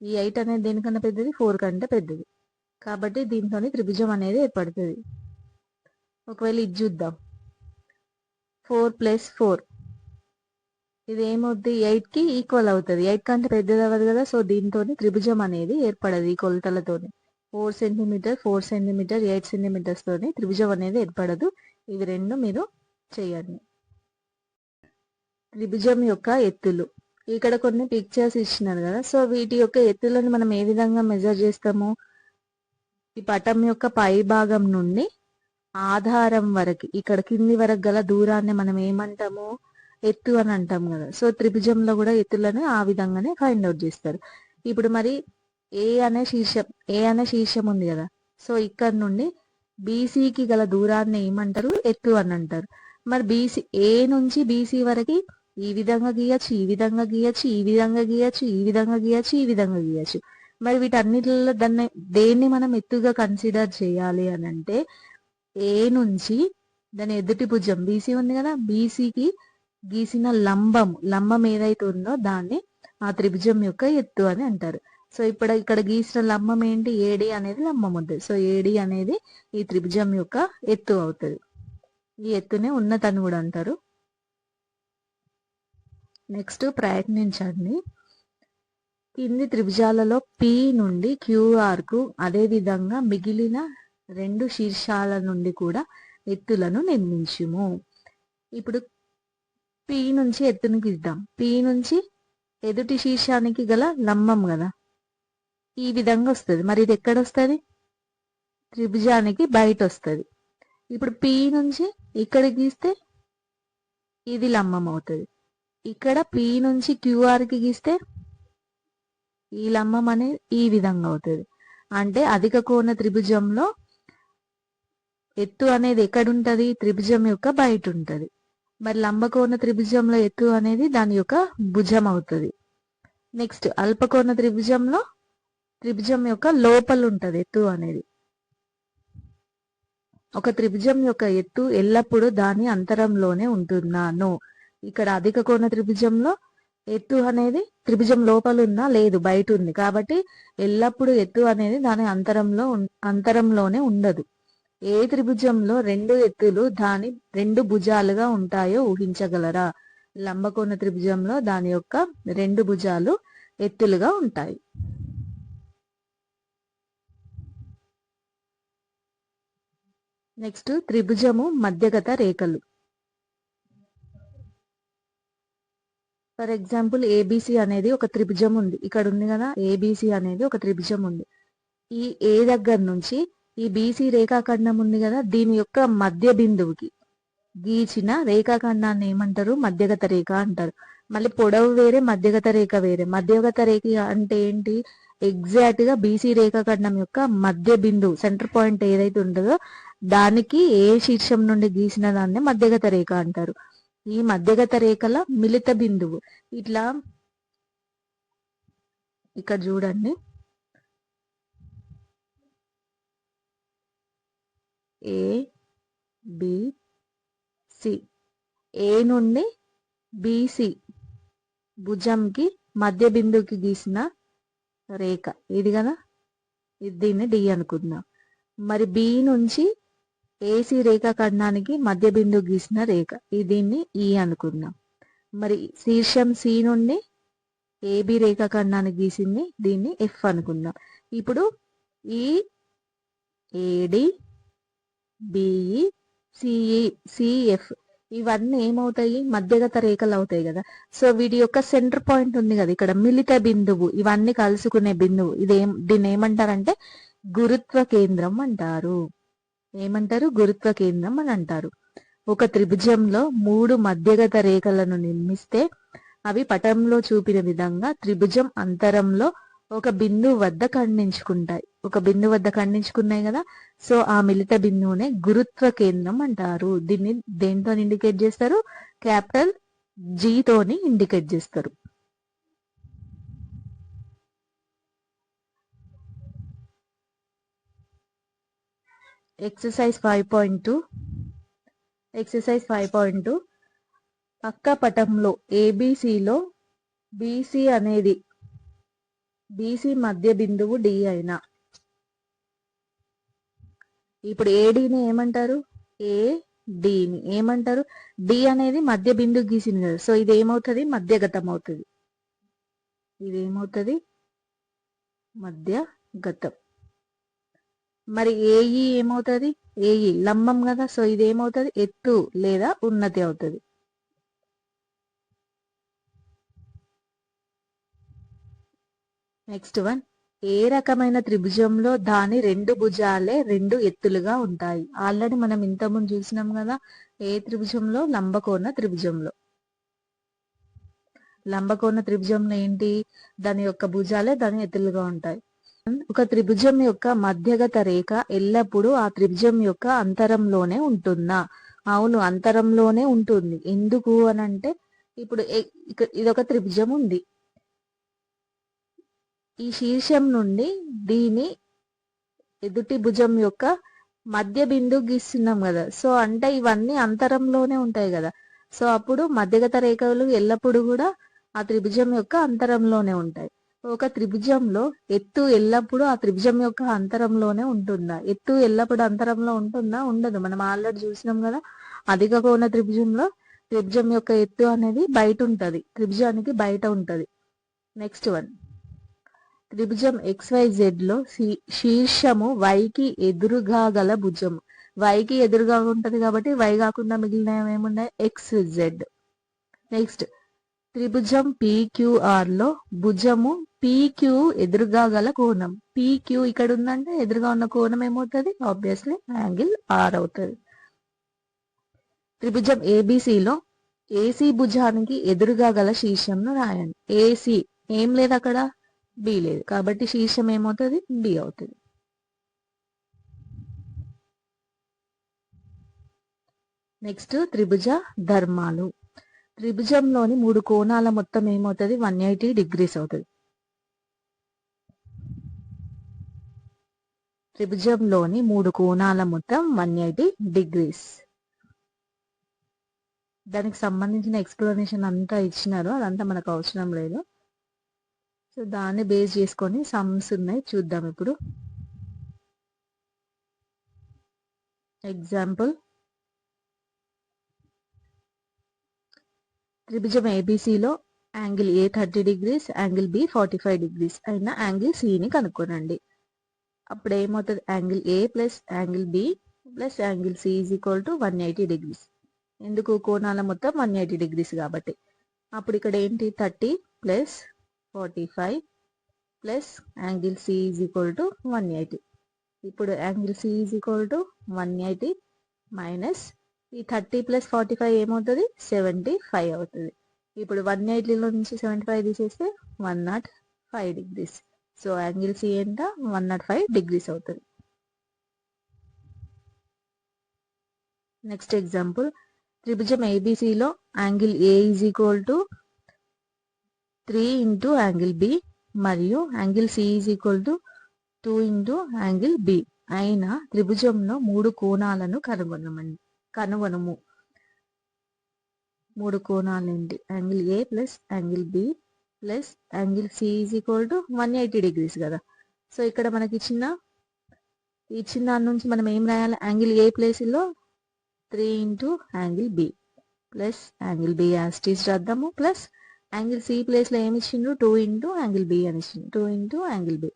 ఈ 8 అనేది దేనికన్నా పెద్దది, 4 కంటే పెద్దది. కాబట్టి దీంతోని త్రిభుజం అనేది ఏర్పడుతుంది. ఒకవేళ ఇది చూద్దాం, 4 + 4 ఇది ఏమవుద్ది, 8కి ఈక్వల్ అవుతుంది. 8 కంటే పెద్దది అవ్వదు కదా, సో దీంతో త్రిభుజం అనేది ఏర్పడదు. ఈ కొలతలతోని 4 సెంటీమీటర్, 4 సెంటీమీటర్, 8 సెంటీమీటర్స్ తోని త్రిభుజం అనేది ఏర్పడదు. ఇవి రెండు మీరు చేయండి. త్రిభుజం యొక్క ఎత్తులు, ఇక్కడ కొన్ని పిక్చర్స్ ఇచ్చినారు కదా, సో వీటి యొక్క ఎత్తులను మనం ఏ విధంగా మెజర్ చేస్తాము, ఈ పటం యొక్క పై భాగం నుండి ఆధారం వరకు ఇక్కడ కింది వరకు గల దూరాన్ని మనం ఏమంటాము, ఎత్తు అని అంటాం కదా. సో త్రిభుజంలో కూడా ఎత్తులను ఆ విధంగానే ఫైండ్ అవుట్ చేస్తారు. ఇప్పుడు మరి ఏ అనే శీర్షం ఉంది కదా, సో ఇక్కడ నుండి బీసీకి గల దూరాన్ని ఏమంటారు, ఎత్తు అని అంటారు. మరి ఏ నుంచి బీసీ వరకు ఈ విధంగా గీయచ్చు, ఈ విధంగా గీయచ్చు, ఈ విధంగా గీయచ్చు, ఈ విధంగా గీయచ్చు, ఈ విధంగా గీయచ్చు. మరి వీటన్నిటిలో దేన్ని మనం ఎత్తుగా కన్సిడర్ చేయాలి అని అంటే, ఏ నుంచి దాని ఎదుటి భుజం బీసీ ఉంది కదా, బీసీకి గీసిన లంబం ఏదైతే ఉందో దాన్ని ఆ త్రిభుజం యొక్క ఎత్తు అని అంటారు. సో ఇప్పుడు ఇక్కడ గీసిన లంబం ఏంటి, ఏడి అనేది లంబం ఉంది. సో ఏడి అనేది ఈ త్రిభుజం యొక్క ఎత్తు అవుతుంది. ఈ ఎత్తునే ఉన్నత అని కూడా అంటారు. నెక్స్ట్ ప్రయత్నించండి. కింది త్రిభుజాలలో P నుండి QR కు అదే విధంగా మిగిలిన రెండు శీర్షాల నుండి కూడా ఎత్తులను నిర్మించుము. ఇప్పుడు P నుంచి ఎత్తును గీద్దాం. P నుంచి ఎదుటి శీర్షానికి గల లంబం కదా, ఈ విధంగా వస్తుంది. మరి ఇది ఎక్కడ వస్తుంది, త్రిభుజానికి బయట వస్తుంది. ఇప్పుడు P నుంచి ఇక్కడ గీస్తే ఇది లంబం అవుతుంది. ఇక్కడ P నుంచి QR కి గీస్తే ఈ లంబం అనేది ఈ విధంగా అవుతుంది. అంటే అధిక కోణ త్రిభుజంలో ఎత్తు అనేది ఎక్కడుంటది, త్రిభుజం యొక్క బయట ఉంటది. మరి లంబకోణ త్రిభుజంలో ఎత్తు అనేది దాని యొక్క భుజం అవుతుంది. నెక్స్ట్ అల్పకోణ త్రిభుజంలో త్రిభుజం యొక్క లోపల ఉంటది ఎత్తు అనేది. ఒక త్రిభుజం యొక్క ఎత్తు ఎల్లప్పుడూ దాని అంతరంలోనే ఉంటున్నాను. ఇక్కడ అధిక కోణ త్రిభుజంలో ఎత్తు అనేది త్రిభుజం లోపల ఉన్నా లేదు, బయట ఉంది. కాబట్టి ఎల్లప్పుడూ ఎత్తు అనేది దాని అంతరంలోనే ఉండదు. ఏ త్రిభుజంలో రెండు ఎత్తులు దాని రెండు భుజాలుగా ఉంటాయో ఊహించగలరా. లంబకోణ త్రిభుజంలో దాని యొక్క రెండు భుజాలు ఎత్తులుగా ఉంటాయి. నెక్స్ట్ త్రిభుజము మధ్యగత రేఖలు. ఫర్ ఎగ్జాంపుల్ ఏబిసి అనేది ఒక త్రిభుజం ఉంది, ఇక్కడ ఉంది కదా, ఏబిసి అనేది ఒక త్రిభుజం ఉంది. ఈ ఏ దగ్గర నుంచి ఈ బీసీ రేఖాఖండం ఉంది కదా, దీని యొక్క మధ్య బిందువుకి గీచిన రేఖాఖండాన్ని ఏమంటారు? మధ్యగత రేఖ అంటారు. మళ్ళీ పొడవు వేరే, మధ్యగత రేఖ వేరే. మధ్యగత రేఖ అంటే ఏంటి? ఎగ్జాక్ట్ గా బీసీ రేఖాఖండం యొక్క మధ్య బిందువు, సెంటర్ పాయింట్ ఏదైతే ఉంటుందో దానికి ఏ శీర్షం నుండి గీసిన దాన్ని మధ్యగత రేఖ అంటారు. ఈ మధ్యగత రేఖల మిలిత బిందువు ఇట్లా ఇక్కడ చూడండి, ఏ బి సి, ఏ నుండి బిసి భుజంకి మధ్య బిందువుకి గీసిన రేఖ ఇది కదా, దీన్ని డి అనుకుందాం. మరి బి నుంచి ఏసీ రేఖాఖండానికి మధ్య బిందువు గీసిన రేఖ దీన్ని ఈ అనుకుందాం. మరి శీర్షం సి నుండి ఏబి రేఖాఖండానికి గీసింది దీన్ని ఎఫ్ అనుకుందాం. ఇప్పుడు ఈ ఏడి బిఈ సిఈ సిఎఫ్ ఇవన్నీ ఏమవుతాయి? మధ్యగత రేఖలు అవుతాయి కదా. సో వీటి యొక్క సెంటర్ పాయింట్ ఉంది కదా ఇక్కడ, మిలిత బిందువు, ఇవన్నీ కలుసుకునే బిందువు, దీన్ని ఏమంటారంటే గురుత్వ కేంద్రం అంటారు. ఏమంటారు? గురుత్వ కేంద్రం అని అంటారు. ఒక త్రిభుజంలో 3 మధ్యగత రేఖలను నిర్మిస్తే అవి పటంలో చూపిన విధంగా త్రిభుజం అంతరంలో ఒక బిందువు వద్ద ఖండించుకుంటాయి. ఒక బిందువు వద్ద ఖండించుకున్నాయి కదా, సో ఆ మిలిత బిందువునే గురుత్వ కేంద్రం అంటారు. దీన్ని దేంతో ఇండికేట్ చేస్తారు? క్యాపిటల్ జీ తోని ఇండికేట్ చేస్తారు. ఎక్సర్సైజ్ 5.2. ఎక్సర్సైజ్ 5.2 పక్క పటంలో ఏబిసిలో బీసీ అనేది బీసీ మధ్య బిందువు డి అయినా, ఇప్పుడు ఏడీని ఏమంటారు? ఏడీని ఏమంటారు? డి అనేది మధ్య బిందువు గీసింది కదా, సో ఇది ఏమవుతుంది? మధ్యగతం అవుతుంది. ఇది ఏమవుతుంది? మధ్యగతం. మరి ఏఈ ఏమవుతుంది? ఏఈ లంబం కదా, సో ఇది ఏమవుతుంది? ఎత్తు లేదా ఉన్నతి అవుతుంది. నెక్స్ట్ వన్, ఏ రకమైన త్రిభుజంలో దాని 2 భుజాలే 2 ఎత్తులుగా ఉంటాయి? ఆల్రెడీ మనం ఇంతకుముందు చూసినాం కదా, ఏ త్రిభుజంలో? లంబకోణ త్రిభుజంలో. లంబకోణ త్రిభుజంలో ఏంటి? దాని యొక్క భుజాలే దాని ఎత్తులుగా ఉంటాయి. ఒక త్రిభుజం యొక్క మధ్యగత రేఖ ఎల్లప్పుడూ ఆ త్రిభుజం యొక్క అంతరంలోనే ఉంటుందా? అవును, అంతరంలోనే ఉంటుంది. ఎందుకు అనంటే, ఇప్పుడు ఇదొక త్రిభుజం ఉంది, ఈ శీర్షం నుండి దీని ఎదుటి భుజం యొక్క మధ్య బిందువు గీస్తున్నాం కదా, సో అంటే ఇవన్నీ అంతరంలోనే ఉంటాయి కదా, సో అప్పుడు మధ్యగత రేఖలు ఎల్లప్పుడూ కూడా ఆ త్రిభుజం యొక్క అంతరంలోనే ఉంటాయి. ఒక త్రిభుజంలో ఎత్తు ఎల్లప్పుడూ ఆ త్రిభుజం యొక్క అంతరంలోనే ఉంటుందా? ఎత్తు ఎల్లప్పుడూ అంతరంలో ఉంటుందా? ఉండదు. మనం ఆల్రెడీ చూసినాం కదా, అధిక కోణ త్రిభుజంలో త్రిభుజం యొక్క ఎత్తు అనేది బయట ఉంటది, త్రిభుజానికి బయట ఉంటది. నెక్స్ట్ వన్, త్రిభుజం XYZ లో శీర్షము వైకి ఎదురుగా గల భుజము, వైకి ఎదురుగా ఉంటది కాబట్టి వై కాకుండా మిగిలిన ఏమున్నాయి? XZ. నెక్స్ట్, త్రిభుజం PQR లో భుజము PQ ఎదురుగా గల కోణం, PQ ఇక్కడ ఉందంటే ఎదురుగా ఉన్న కోణం ఏమవుతుంది? ఆబ్వియస్లీ యాంగిల్ R అవుతుంది. త్రిభుజం ABC లో AC భుజానికి ఎదురుగా గల శీర్షంను రాయండి. AC ఏం లేదు అక్కడ, బి లేదు, కాబట్టి శీర్షం ఏమవుతుంది? బి అవుతుంది. నెక్స్ట్, త్రిభుజ ధర్మాలు. త్రిభుజంలోని 3 కోణాల మొత్తం ఏమవుతుంది? 180 degrees అవుతుంది. త్రిభుజంలోని 3 కోణాల మొత్తం 180 degrees. దానికి సంబంధించిన ఎక్స్ప్లెనేషన్ అంతా ఇచ్చినారు, అదంతా మనకు అవసరం లేదు. సో దాన్ని బేస్ చేసుకొని సమ్స్ ఉన్నాయి, చూద్దాం ఇప్పుడు. ఎగ్జాంపుల్, త్రిభుజం ABCలో angle A 30 degrees, angle B 45 degrees అయిన యాంగిల్ సిని కనుక్కోనండి. అప్పుడు ఏమవుతుంది, angle A plus angle B plus angle C is equal to 180 degrees. ఎందుకు, కోణాల మొత్తం 180 degrees కాబట్టి. అప్పుడు ఇక్కడ ఏంటి, 30 plus 45 plus angle C is equal to 180. ఇప్పుడు angle C is equal to 180 minus ఈ 30 ప్లస్ 45 ఏమవుతుంది, 75 అవుతుంది. ఇప్పుడు 180లో నుంచి 75 తీసేస్తే 105 degrees. సో యాంగిల్ సి ఎంత, 105 degrees అవుతుంది. నెక్స్ట్ ఎగ్జాంపుల్, త్రిభుజం ఏబిసిలో angle A is equal to 3 into angle B మరియు angle C is equal to 2 into angle B అయిన త్రిభుజంలో 3 కోణాలను కనుగొనము. 3 కోణాలు ఏంటి, angle A plus angle B plus angle C is equal to 180 degrees కదా. సో ఇక్కడ మనకి ఇచ్చిన దాని నుంచి మనం ఏం రాయాలి, యాంగిల్ ఏ ప్లేస్లో 3 into angle B plus angle B as it is రాద్దాము, ప్లస్ యాంగిల్ సి ప్లేస్లో ఏమి ఇచ్చిండ్రు, 2 ఇంటూ యాంగిల్ బి అని ఇచ్చిండు, 2 into angle B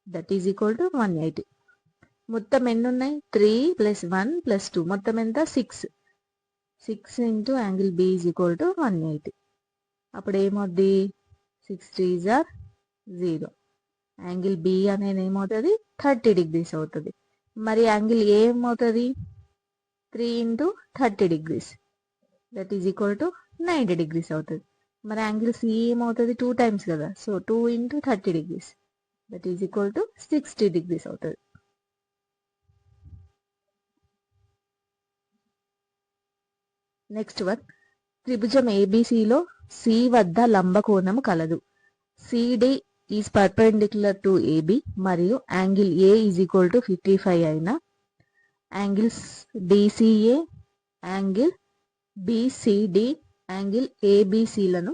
that is equal to 180. మొత్తం ఎన్ని ఉన్నాయి, 3 ప్లస్ 1 ప్లస్ 2 మొత్తం ఎంత, 6 into angle B is equal to 180. అప్పుడు ఏమవుద్ది, 6 3s are 0. యాంగిల్ బి అనేది ఏమవుతుంది, 30 degrees అవుతుంది. మరి యాంగిల్ ఏ ఏమవుతుంది, 3 into 30 degrees that is equal to 90 degrees అవుతుంది. మరి యాంగిల్ సి ఏమవుతుంది, 2 times కదా, so 2 into 30 degrees that is equal to 60 degrees అవుతుంది. నెక్స్ట్ వన్, త్రిభుజం ఏబిసిలో సి వద్ద లంబకోణము కలదు. CD is perpendicular to AB మరియు angle A is equal to 55 అయిన angles DCA, angle BCD, angle ఏబిసిలను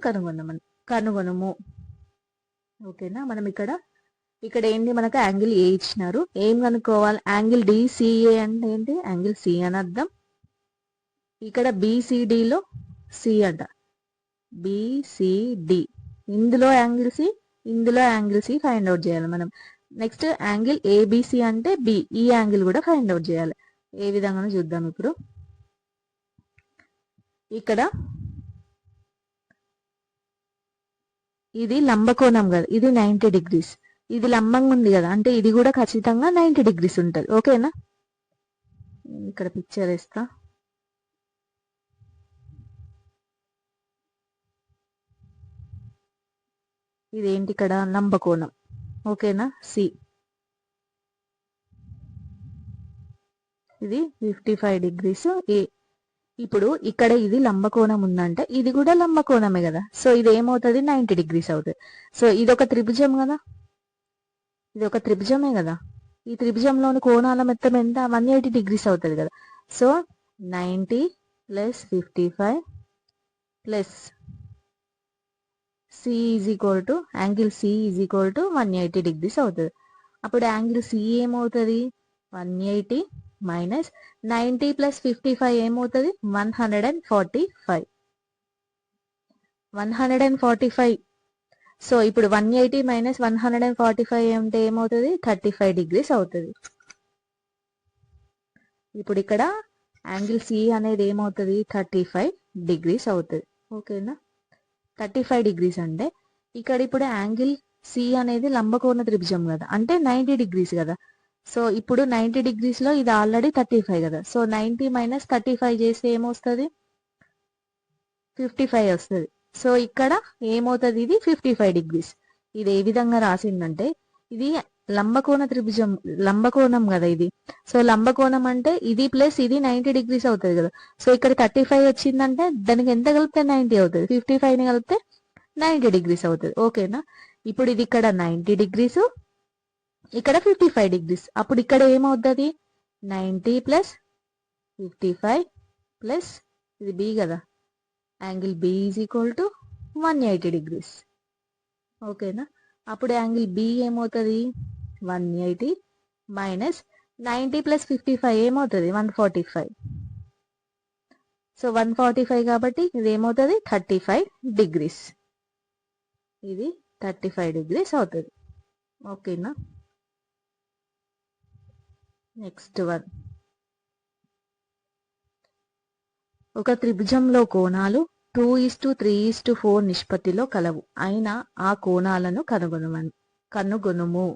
కనుగొనము. ఓకేనా, మనం ఇక్కడ ఏంటి, మనకు యాంగిల్ ఏ ఇచ్చినారు, ఏం కనుక్కోవాలి, యాంగిల్ డిసిఏ అంటే ఏంటి, యాంగిల్ సి అని అర్థం. ఇక్కడ బిసిడిలో సి అంట, బిసిడి ఇందులో యాంగిల్ సి, ఇందులో యాంగిల్ సి ఫైండ్ అవుట్ చేయాలి మనం. నెక్స్ట్ యాంగిల్ ఏబిసి అంటే బి, ఈ యాంగిల్ కూడా ఫైండ్ అవుట్ చేయాలి. ఏ విధంగానో చూద్దాం. ఇప్పుడు ఇక్కడ ఇది లంబకోణం కదా, ఇది 90 degrees, ఇది లంబంగా ఉంది కదా, అంటే ఇది కూడా ఖచ్చితంగా 90 degrees ఉంటుంది. ఓకేనా, ఇక్కడ పిక్చర్ వేస్తా. ఇదేంటి, ఇక్కడ లంబకోణం. ఓకేనా, సి ఇది 55 degrees ఏ. ఇప్పుడు ఇక్కడ ఇది లంబకోణం ఉందంటే ఇది కూడా లంబకోణమే కదా, సో ఇది ఏమవుతుంది, 90 degrees అవుతుంది. సో ఇది ఒక త్రిభుజం కదా, ఇది ఒక త్రిభుజమే కదా, ఈ త్రిభుజంలోని కోణాల మొత్తం ఎంత, 180 degrees అవుతుంది కదా. So 90 plus 55 plus C is equal to angle C is equal to 180 degrees అవుతుంది. అప్పుడు యాంగిల్ సి ఏమవుతుంది, 180 మైనస్ 90 ప్లస్ 55 ఏమవుతుంది, 145. 145. సో ఇప్పుడు 180 మైనస్ 145 అంటే ఏమవుతుంది, 35 degrees అవుతుంది. ఇప్పుడు ఇక్కడ యాంగిల్ సి అనేది ఏమవుతుంది, 35 degrees అవుతుంది. ఓకేనా, 35 degrees అంటే ఇక్కడ ఇప్పుడు యాంగిల్ సి అనేది లంబకోణ త్రిభుజం కదా, అంటే 90 degrees కదా. సో ఇప్పుడు 90 degrees లో ఇది ఆల్రెడీ 35 కదా, సో 90 మైనస్ 35 చేస్తే ఏమొస్తుంది, 55 వస్తుంది. సో ఇక్కడ ఏమవుతుంది, ఇది 55 degrees. ఇది ఏ విధంగా రాసిందంటే, ఇది లంబకోణ త్రిభుజం, లంబకోణం కదా ఇది. సో లంబకోణం అంటే ఇది ప్లస్ ఇది 90 degrees అవుతుంది కదా. సో ఇక్కడ 35 వచ్చిందంటే దానికి ఎంత కలిపితే 90 అవుతుంది, 55ని కలిపితే 90 degrees అవుతుంది. ఓకేనా, ఇప్పుడు ఇది ఇక్కడ 90 degrees, ఇక్కడ 55 degrees. అప్పుడు ఇక్కడ ఏమవుతుంది, 90 ప్లస్ 55 ప్లస్ ఇది బి కదా, angle B is equal to 180 degrees. ఓకేనా, అప్పుడు యాంగిల్ బి ఏమవుతుంది, 180 మైనస్ 90 ప్లస్ 55 ఏమవుతుంది, 145. సో 145 కాబట్టి ఇది ఏమవుతుంది, 35 degrees. ఇది 35 degrees అవుతుంది. ఓకేనా? నెక్స్ట్ వన్, ఒక త్రిభుజంలో కోణాలు 2:3:4 నిష్పత్తిలో కలవు అయినా ఆ కోణాలను కనుగొనుము.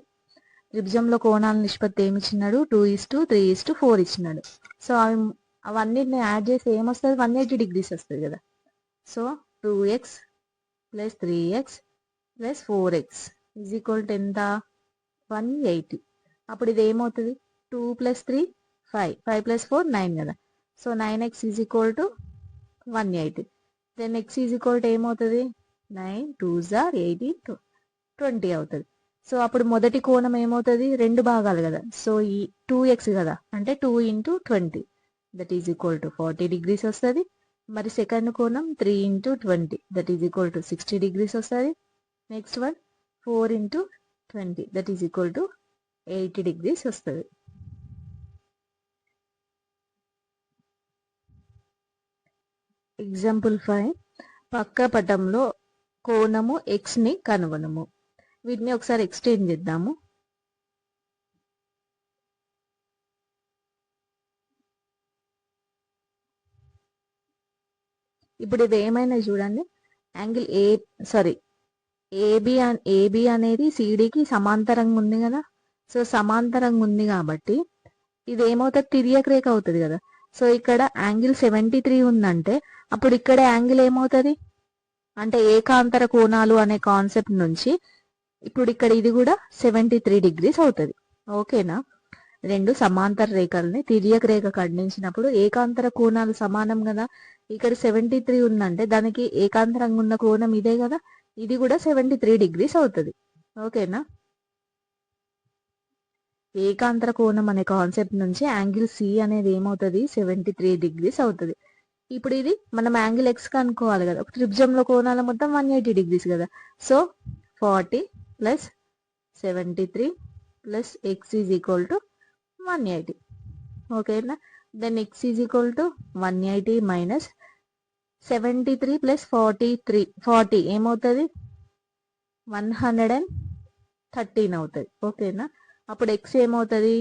త్రిభుజంలో కోణాల నిష్పత్తి ఏమి ఇచ్చినాడు? 2:3:4 ఇచ్చినాడు. సో అవన్నిటిని యాడ్ చేసి ఏమొస్తుంది? 180 degrees వస్తుంది కదా. సో 2x + 3x + 4x = ఎంత? 180. అప్పుడు ఇది ఏమవుతుంది? 2 + 3 5, 5 + 4 9 కదా. So 9x = 180. దెన్ x ఏమవుతుంది? 9 2s are 18 20 అవుతుంది. సో అప్పుడు మొదటి కోణం ఏమవుతుంది? 2 భాగాలు కదా. సో ఈ 2x కదా, అంటే 2 × 20 = 40 degrees వస్తుంది. మరి సెకండ్ కోణం 3 × 20 = 60 degrees వస్తుంది. నెక్స్ట్ వన్ 4 × 20 = 80 degrees వస్తుంది. ఎగ్జాంపుల్ 5, పక్క పటంలో కోణము x ని కనుగొనము. వీటిని ఒకసారి ఎక్స్టెండ్ చేద్దాము. ఇప్పుడు ఇది ఏమైనా చూడండి, యాంగిల్ ఏబి అనేది సిడికి సమాంతరంగా ఉంది కదా. సో సమాంతరంగా ఉంది కాబట్టి ఇది ఏమవుతుంది? తిర్యక రేఖ అవుతుంది కదా. సో ఇక్కడ యాంగిల్ 73 ఉందంటే అప్పుడు ఇక్కడ యాంగిల్ ఏమవుతుంది? అంటే ఏకాంతర కోణాలు అనే కాన్సెప్ట్ నుంచి ఇప్పుడు ఇక్కడ ఇది కూడా 73 degrees అవుతుంది. ఓకేనా? రెండు సమాంతర రేఖల్ని తిర్యక రేఖ ఖండించినప్పుడు ఏకాంతర కోణాలు సమానం కదా. ఇక్కడ 73 ఉందంటే దానికి ఏకాంతరంగా ఉన్న కోణం ఇదే కదా. ఇది కూడా 73 degrees అవుతుంది. ఓకేనా? ఏకాంతర కోణం అనే కాన్సెప్ట్ నుంచి యాంగిల్ సి అనేది ఏమవుతుంది? 73 degrees అవుతుంది. ఇప్పుడు ఇది మనం యాంగిల్ ఎక్స్ కనుక్కోవాలి కదా. ఒక త్రిభుజంలో కోణాల మొత్తం 180 degrees కదా. So 40 + 73 + x = 180. ఓకేనా? దెన్ x = 180 - 73 + 40 ఏమవుతుంది? 113 అవుతుంది. ఓకేనా? అప్పుడు x ఏమవుతుంది?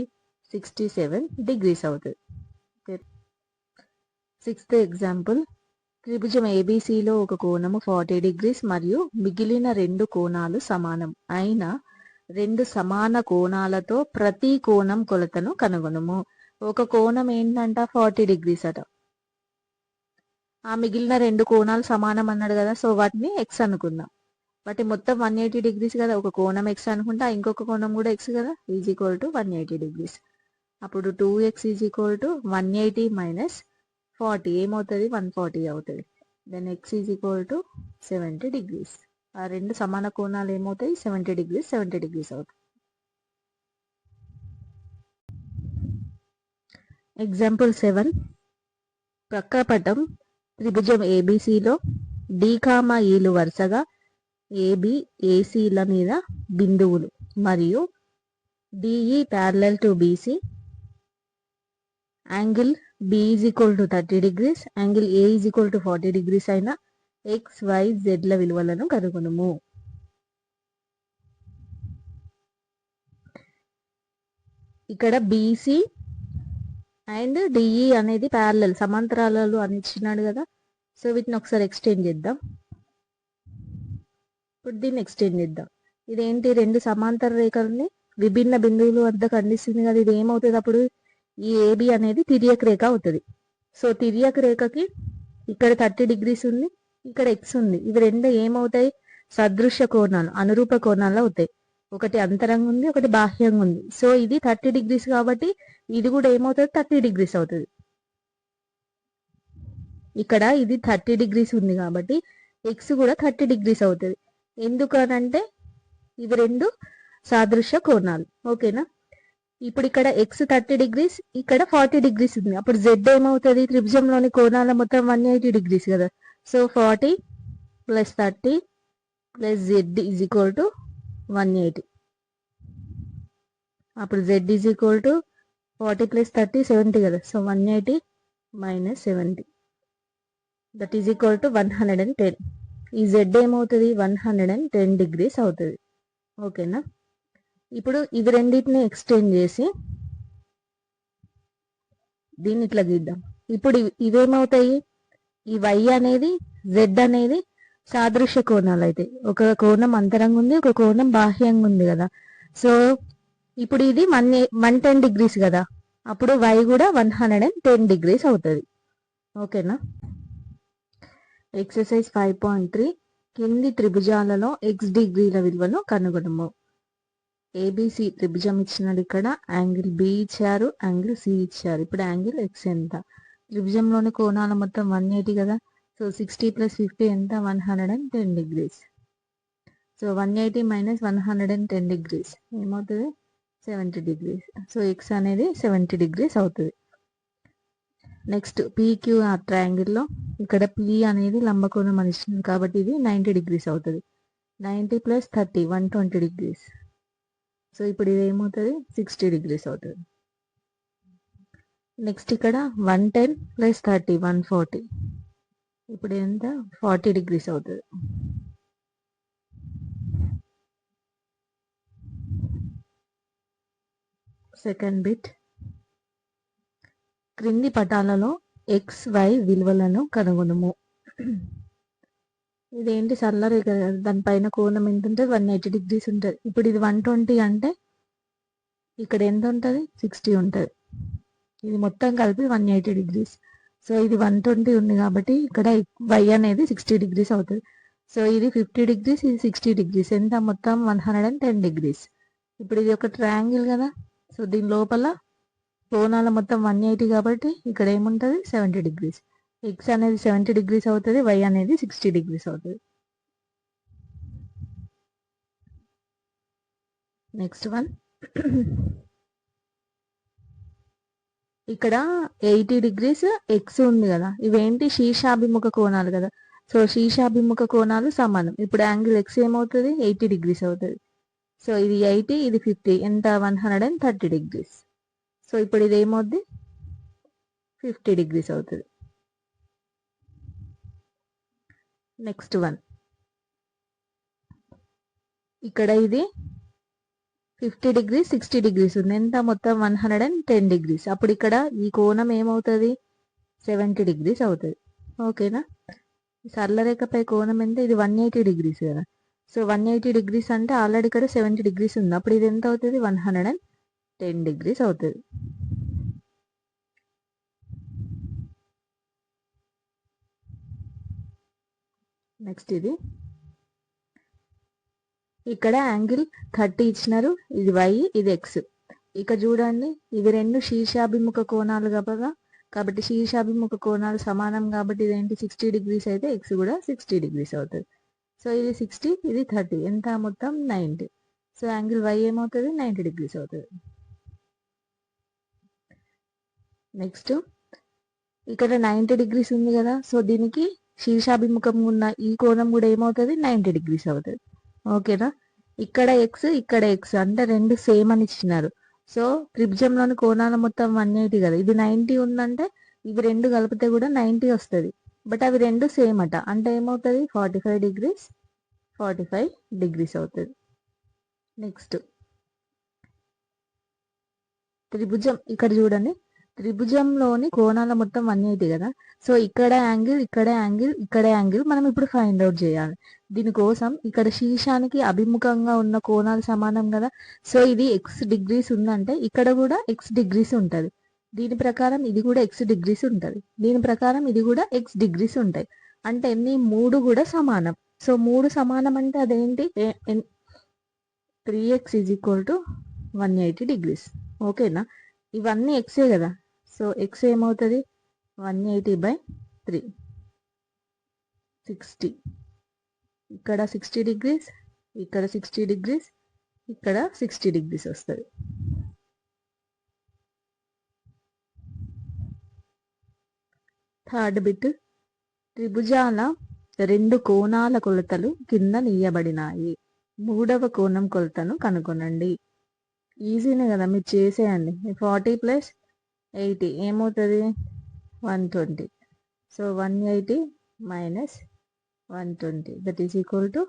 67 degrees అవుతుంది. సిక్స్త్ ఎగ్జాంపుల్, త్రిభుజం ఏబిసిలో ఒక కోణము 40 degrees మరియు మిగిలిన రెండు కోణాలు సమానం అయిన రెండు సమాన కోణాలతో ప్రతి కోణం కొలతను కనుగొనము. ఒక కోణం ఏంటంట? 40 degrees అట. ఆ మిగిలిన రెండు కోణాలు సమానం అన్నాడు కదా. సో వాటిని x అనుకుందాం. వాటి మొత్తం 180 degrees కదా. ఒక కోణం x అనుకుంటా, ఇంకొక కోణం కూడా x కదా, = 180 degrees. అప్పుడు 2x = 180 - 40 ఏమవుతుంది? 140 అవుతుంది. Then x = 70 degrees. ఆ రెండు సమాన కోణాలు ఏమవుతాయి? 70 degrees అవుతాయి. ఎగ్జాంపుల్ 7, ప్రక్కపటం త్రిభుజం ఏబిసిలో D, Eలు వరుసగా AB, ACల మీద బిందువులు మరియు DE parallel to BC, angle B = 30 degrees, angle A = 40 degrees అయిన x, y, z ల విలువలను కనుగొనుము. ఇక్కడ BC అండ్ DE అనేది ప్యారలల్ సమాంతరాలు అని ఇచ్చినాడు కదా. సో వీటిని ఒకసారి ఎక్స్టెండ్ చేద్దాం. ఇప్పుడు దీన్ని ఎక్స్టెండ్ చేద్దాం. ఇదేంటి? రెండు సమాంతర రేఖల్ని విభిన్న బిందువుల వద్ద ఖండిస్తుంది కదా. ఇది ఏమవుతుంది? అప్పుడు ఈ AB అనేది తిర్యక రేఖ అవుతుంది. సో తిర్యక రేఖకి ఇక్కడ 30 degrees ఉంది, ఇక్కడ x ఉంది. ఇవి రెండు ఏమవుతాయి? సదృశ్య కోణాలు, అనురూప కోణాలు అవుతాయి. ఒకటి అంతరంగా ఉంది, ఒకటి బాహ్యంగా ఉంది. సో ఇది 30 degrees కాబట్టి ఇది కూడా ఏమవుతుంది? 30 degrees అవుతుంది. ఇక్కడ ఇది 30 degrees ఉంది కాబట్టి x కూడా 30 degrees అవుతుంది. ఎందుకనంటే ఇవి రెండు సాదృశ్య కోణాలు. ఓకేనా? ఇప్పుడు ఇక్కడ x 30 degrees, ఇక్కడ 40 degrees ఉంది. అప్పుడు z ఏమవుతుంది? త్రిభుజంలోని కోణాల మొత్తం 180 degrees కదా. So 40 + 30 + z = 180. అప్పుడు z = 40 + 30 70 కదా. సో 180 - 70 = 110. ఈ జెడ్ ఏమవుతుంది 110 డిగ్రీస్ అవుతుంది. ఓకేనా. ఇప్పుడు ఇవి రెండింటిని ఎక్స్టెండ్ చేసి దీన్ని ఇట్లా గీద్దాం. ఇప్పుడు ఇవేమవుతాయి, ఈ వై అనేది జెడ్ అనేది సాదృశ్య కోణాలు అయితే ఒక కోణం అంతరంగా ఉంది, ఒక కోణం బాహ్యంగా ఉంది కదా. సో ఇప్పుడు ఇది 110 డిగ్రీస్ కదా, అప్పుడు వై కూడా 110 డిగ్రీస్ అవుతుంది. ఓకేనా. ఎక్సర్సైజ్ 5.3 కింది త్రిభుజాలలో ఎక్స్ డిగ్రీల విలువను కనుగొనము. ఏబిసి త్రిభుజం ఇచ్చినాడు, ఇక్కడ యాంగిల్ బి ఇచ్చారు, యాంగిల్ సి ఇచ్చారు. ఇప్పుడు యాంగిల్ ఎక్స్ ఎంత? త్రిభుజంలోని కోణాల మొత్తం 180 కదా. సో 60 + 50 ఎంత? 110 డిగ్రీస్. సో 180 - 110 డిగ్రీస్ ఏమవుతుంది? 70 డిగ్రీస్. సో ఎక్స్ అనేది 70 డిగ్రీస్ అవుతుంది. నెక్స్ట్ పీక్యూఆర్ ట్రయాంగిల్లో ఇక్కడ పి అనేది లంబకోణం అని ఇస్తుంది కాబట్టి ఇది 90 డిగ్రీస్ అవుతుంది. 90 + 30 120 డిగ్రీస్. సో ఇప్పుడు ఇది ఏమవుతుంది? 60 డిగ్రీస్ అవుతుంది. నెక్స్ట్ ఇక్కడ 110 + 30 140. ఇప్పుడు ఎంత? 40 డిగ్రీస్ అవుతుంది. సెకండ్ బిట్, క్రింది పటాలలో ఎక్స్ వై విలువలను కనుగొనము. ఇదేంటి సరళరేఖ కదా, దానిపైన కోణం ఎంత ఉంటుంది? 180 డిగ్రీస్ ఉంటుంది. ఇప్పుడు ఇది 120 అంటే ఇక్కడ ఎంత ఉంటుంది? 60 ఉంటుంది. ఇది మొత్తం కలిపి 180 డిగ్రీస్. సో ఇది 120 ఉంది కాబట్టి ఇక్కడ వై అనేది 60 డిగ్రీస్ అవుతుంది. సో ఇది 50 డిగ్రీస్, ఇది 60 డిగ్రీస్, ఎంత? మొత్తం 110 డిగ్రీస్. ఇప్పుడు ఇది ఒక ట్రయాంగిల్ కదా, సో దీని లోపల కోణాల మొత్తం 180 కాబట్టి ఇక్కడ ఏముంటుంది? 70 డిగ్రీస్. ఎక్స్ అనేది 70 డిగ్రీస్ అవుతుంది, వై అనేది 60 డిగ్రీస్ అవుతుంది. నెక్స్ట్ వన్, ఇక్కడ 80 డిగ్రీస్ ఎక్స్ ఉంది కదా, ఇవేంటి? శీర్షాభిముఖ కోణాలు కదా. సో శీర్షాభిముఖ కోణాలు సమానం. ఇప్పుడు యాంగిల్ ఎక్స్ ఏమవుతుంది? 80 డిగ్రీస్ అవుతుంది. సో ఇది 80, ఇది 50, ఎంత? 130 డిగ్రీస్. సో ఇప్పుడు ఇది ఏమవుద్ది? 50 డిగ్రీస్ అవుతుంది. నెక్స్ట్ వన్, ఇక్కడ ఇది 50 డిగ్రీస్ 60 డిగ్రీస్ ఉంది, ఎంత? మొత్తం 110 డిగ్రీస్. అప్పుడు ఇక్కడ ఈ కోణం ఏమవుతుంది? 70 డిగ్రీస్ అవుతుంది. ఓకేనా. సరళరేఖపై కోణం ఎంత? ఇది 180 డిగ్రీస్ కదా. సో 180 డిగ్రీస్ అంటే ఆల్రెడీ ఇక్కడ 70 డిగ్రీస్ ఉంది, అప్పుడు ఇది ఎంత అవుతుంది? 110 డిగ్రీస్ అవుతుంది. నెక్స్ట్ ఇది, ఇక్కడ యాంగిల్ 30 ఇచ్చినారు, ఇది వై, ఇది ఎక్స్. ఇక చూడండి, ఇవి రెండు శీర్షాభిముఖ కోణాలు కదా, కాబట్టి శీర్షాభిముఖ కోణాలు సమానం కాబట్టి ఇదేంటి? 60 డిగ్రీస్ అయితే ఎక్స్ కూడా 60 డిగ్రీస్ అవుతుంది. సో ఇది 60, ఇది 30, ఎంత? మొత్తం 90. సో యాంగిల్ వై ఏమవుతుంది? 90 డిగ్రీస్ అవుతుంది. నెక్స్ట్ ఇక్కడ 90 డిగ్రీస్ ఉంది కదా, సో దీనికి శీర్షాభిముఖం ఉన్న ఈ కోణం కూడా ఏమవుతుంది? 90 డిగ్రీస్ అవుతుంది. ఓకేనా. ఇక్కడ ఎక్స్, ఇక్కడ ఎక్స్ అంటే రెండు సేమ్ అని ఇచ్చినారు. సో త్రిభుజంలోని కోణాల మొత్తం 180 కదా, ఇది 90 ఉందంటే ఇవి రెండు కలిపితే కూడా 90 వస్తుంది. బట్ అవి రెండు సేమ్ అట, అంటే ఏమవుతుంది? 45 డిగ్రీస్ 45 డిగ్రీస్ అవుతుంది. నెక్స్ట్ త్రిభుజం, ఇక్కడ చూడండి, త్రిభుజంలోని కోణాల మొత్తం 180 కదా. సో ఇక్కడ యాంగిల్, ఇక్కడ యాంగిల్, ఇక్కడ యాంగిల్ మనం ఇప్పుడు ఫైండ్ అవుట్ చేయాలి. దీనికోసం ఇక్కడ శీర్షానికి అభిముఖంగా ఉన్న కోణాలు సమానం కదా. సో ఇది ఎక్స్ డిగ్రీస్ ఉందంటే ఇక్కడ కూడా ఎక్స్ డిగ్రీస్ ఉంటుంది. దీని ప్రకారం ఇది కూడా ఎక్స్ డిగ్రీస్ ఉంటుంది, దీని ప్రకారం ఇది కూడా ఎక్స్ డిగ్రీస్ ఉంటాయి. అంటే ఎన్ని? 3 కూడా సమానం. సో 3 సమానం అంటే అదేంటి? 3x = 180 degrees. ఓకేనా. ఇవన్నీ ఎక్సే కదా, సో ఎక్స్ ఏమవుతుంది? 180/3 60. ఇక్కడ 60 డిగ్రీస్, ఇక్కడ 60 డిగ్రీస్, ఇక్కడ 60 డిగ్రీస్ వస్తుంది. థర్డ్ బిట్, త్రిభుజాల 2 కోణాల కొలతలు కింద నీయబడినాయి. 3వ కోణం కొలతను కనుగొనండి. ఈజీనే కదా, మీరు చేసేయండి. 40 + 80 ఏమవుతుంది? 120. So 180 - 120 that is equal to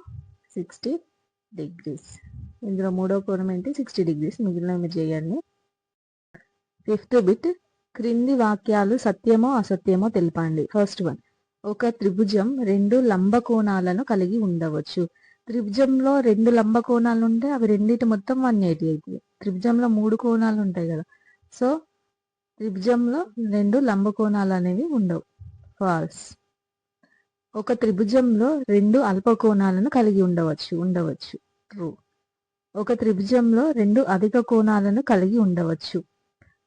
60 degrees. ఇందులో మూడో కోణం ఏంటి 60 డిగ్రీస్. మిగిలిన మీరు చేయండి. 5th బిట్, క్రింది వాక్యాలు సత్యమో అసత్యమో తెలపండి. ఫస్ట్ వన్, ఒక త్రిభుజం 2 లంబ కోణాలను కలిగి ఉండవచ్చు. త్రిభుజంలో 2 లంబ కోణాలు ఉంటే అవి రెండింటి మొత్తం 180 అవుతుంది. త్రిభుజంలో 3 కోణాలు ఉంటాయి కదా, సో త్రిభుజంలో 2 లంబ కోణాలు అనేవి ఉండవు. ఫాల్స్. ఒక త్రిభుజంలో 2 అల్ప కోణాలను కలిగి ఉండవచ్చు. ట్రూ. ఒక త్రిభుజంలో 2 అధిక కోణాలను కలిగి ఉండవచ్చు.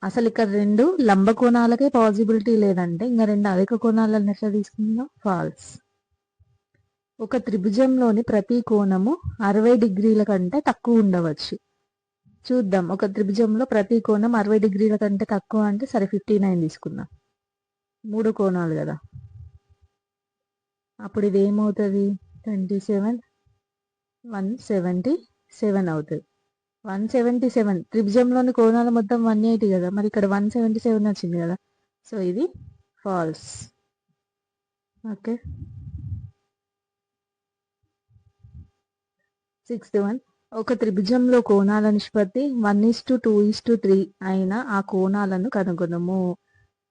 అసలు ఇక్కడ 2 లంబ కోణాలకే పాసిబిలిటీ లేదంటే ఇంకా 2 అధిక కోణాలను ఎట్లా తీసుకుందాం? ఫాల్స్. ఒక త్రిభుజంలోని ప్రతి కోణము 60 డిగ్రీల కంటే తక్కువ ఉండవచ్చు. చూద్దాం, ఒక త్రిభుజంలో ప్రతి కోణం 60 డిగ్రీల కంటే తక్కువ అంటే సరే 59 తీసుకుందాం. 3 కోణాలు కదా, అప్పుడు ఇది ఏమవుతుంది? 27 177 అవుతుంది. 177. త్రిభుజంలోని కోణాలు మొత్తం 180 కదా, మరి ఇక్కడ 177 వచ్చింది కదా, సో ఇది ఫాల్స్. ఓకే. 6th వన్, ఒక త్రిభుజంలో కోణాల నిష్పత్తి 1:2:3 అయిన ఆ కోణాలను కనుగొనము.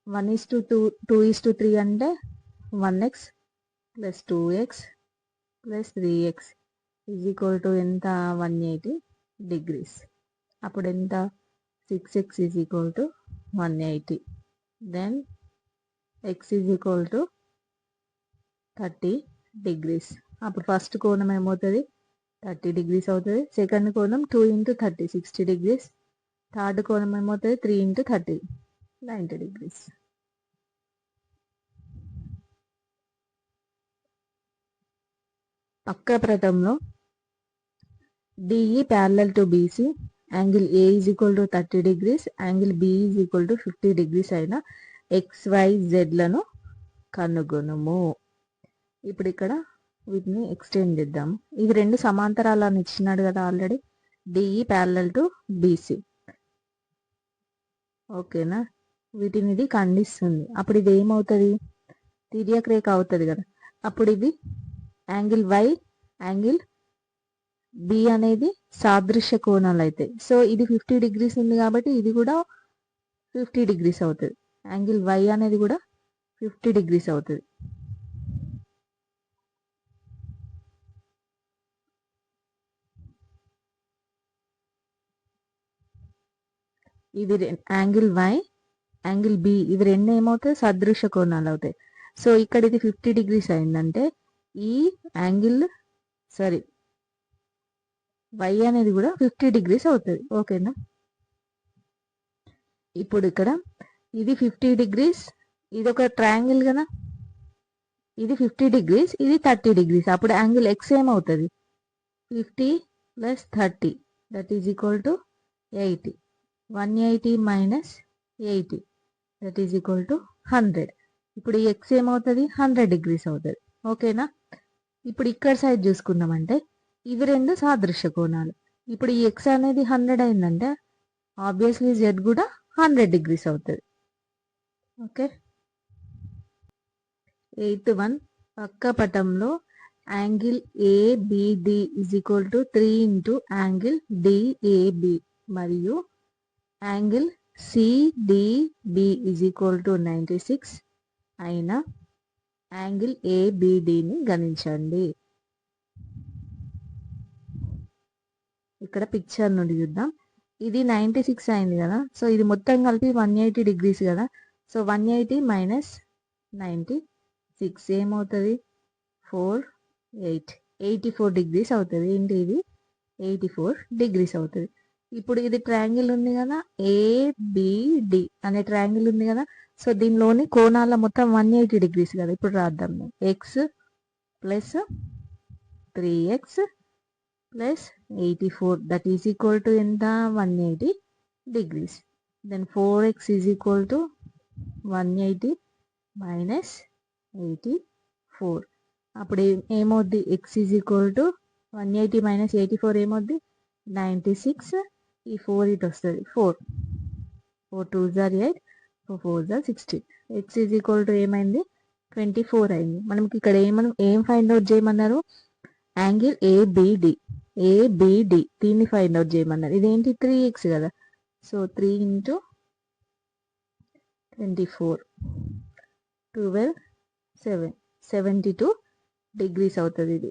1:2:3 అంటే 1x + 2x + 3x is equal to ఎంత? 180 డిగ్రీస్. అప్పుడు ఎంత? 6x is equal to 180. Then x is equal to 30 degrees. అప్పుడు ఫస్ట్ కోణం ఏమవుతుంది? 30 డిగ్రీస్ అవుతుంది. సెకండ్ కోణం 2 × 30 60 డిగ్రీస్. థర్డ్ కోణం ఏమవుతుంది? 3 × 30 90 డిగ్రీస్. పక్క ప్రతంలో DE parallel to BC, angle A is equal to 30 degrees, angle B is equal to 50 degrees అయిన XYZ కనుగొనము. ఇప్పుడు ఇక్కడ వీటిని ఎక్స్టెండ్ చేద్దాము. ఇవి 2 సమాంతరాలను ఇచ్చినాడు కదా already. DE parallel to BC. ఓకేనా, వీటిని ఇది ఖండిస్తుంది. అప్పుడు ఇది ఏమవుతుంది? తిర్యక రేఖ అవుతుంది కదా. అప్పుడు ఇది యాంగిల్ Y, యాంగిల్ B అనేది సాదృశ్య కోణాలు అయితే, సో ఇది 50 డిగ్రీస్ ఉంది కాబట్టి ఇది కూడా 50 డిగ్రీస్ అవుతుంది. యాంగిల్ Y అనేది కూడా 50 డిగ్రీస్ అవుతుంది. ఇది యాంగిల్ Y, యాంగిల్ B, ఇవి 2 ఏమవుతాయి? సదృశ్య కోణాలు అవుతాయి. సో ఇక్కడ ఇది 50 డిగ్రీస్ అయిందంటే ఈ యాంగిల్ Y అనేది కూడా 50 డిగ్రీస్ అవుతుంది. ఓకేనా. ఇప్పుడు ఇక్కడ ఇది 50 డిగ్రీస్, ఇది ఒక ట్రయాంగిల్ కదా, ఇది 50 డిగ్రీస్, ఇది 30 డిగ్రీస్. అప్పుడు యాంగిల్ X ఏమవుతుంది? 50 + 30 that is equal to 80. 180 - 80 that is equal to 100. ఇప్పుడు ఈ X ఏమవుతుంది? 100 డిగ్రీస్ అవుతుంది. ఓకేనా. ఇప్పుడు ఇక్కడ సైడ్ చూసుకున్నామంటే ఇవి 2 సాదృశ్య కోణాలు. ఇప్పుడు ఈ X అనేది 100 అయిందంటే ఆబ్వియస్లీ Z కూడా 100 డిగ్రీస్ అవుతుంది. ఓకే. 8th వన్, పక్క పటంలో angle ABD is equal to 3 × angle DAB మరియు angle CDB is equal to 96 అయిన యాంగిల్ ABDని గణించండి. ఇక్కడ పిక్చర్ నుండి చూద్దాం. ఇది 96 అయింది కదా, సో ఇది మొత్తం కలిపి 180 డిగ్రీస్ కదా, సో 180 - 96 ఏమవుతుంది? 84 డిగ్రీస్ అవుతుంది. ఏంటి ఇది? 84 డిగ్రీస్ అవుతుంది. ఇప్పుడు ఇది ట్రయాంగిల్ ఉంది కదా, ABD అనే ట్రయాంగిల్ ఉంది కదా, సో దీనిలోని కోణాల మొత్తం 180 డిగ్రీస్ కదా. ఇప్పుడు రాద్దాం. X + 3x + 84 that is equal to ఎంత? 180 degrees. Then 4x is equal to 180 - 84. అప్పుడు ఏమవుద్ది? X ఈజ్ ఈక్వల్ టు 180 - 84 ఏమవుద్ది? 96. ఈ 4 ఇటు వస్తుంది. 4 2s are 8, 4 4s are 16. X is equal to ఏమైంది? 24 అయింది. మనకి ఇక్కడ ఏం ఫైండ్ అవుట్ చేయమన్నారు? యాంగిల్ ఏబిడి దీన్ని ఫైండ్ అవుట్ చేయమన్నారు. ఇదేంటి 3x కదా, సో 3 × 24 12 7 72 డిగ్రీస్ అవుతుంది. ఇది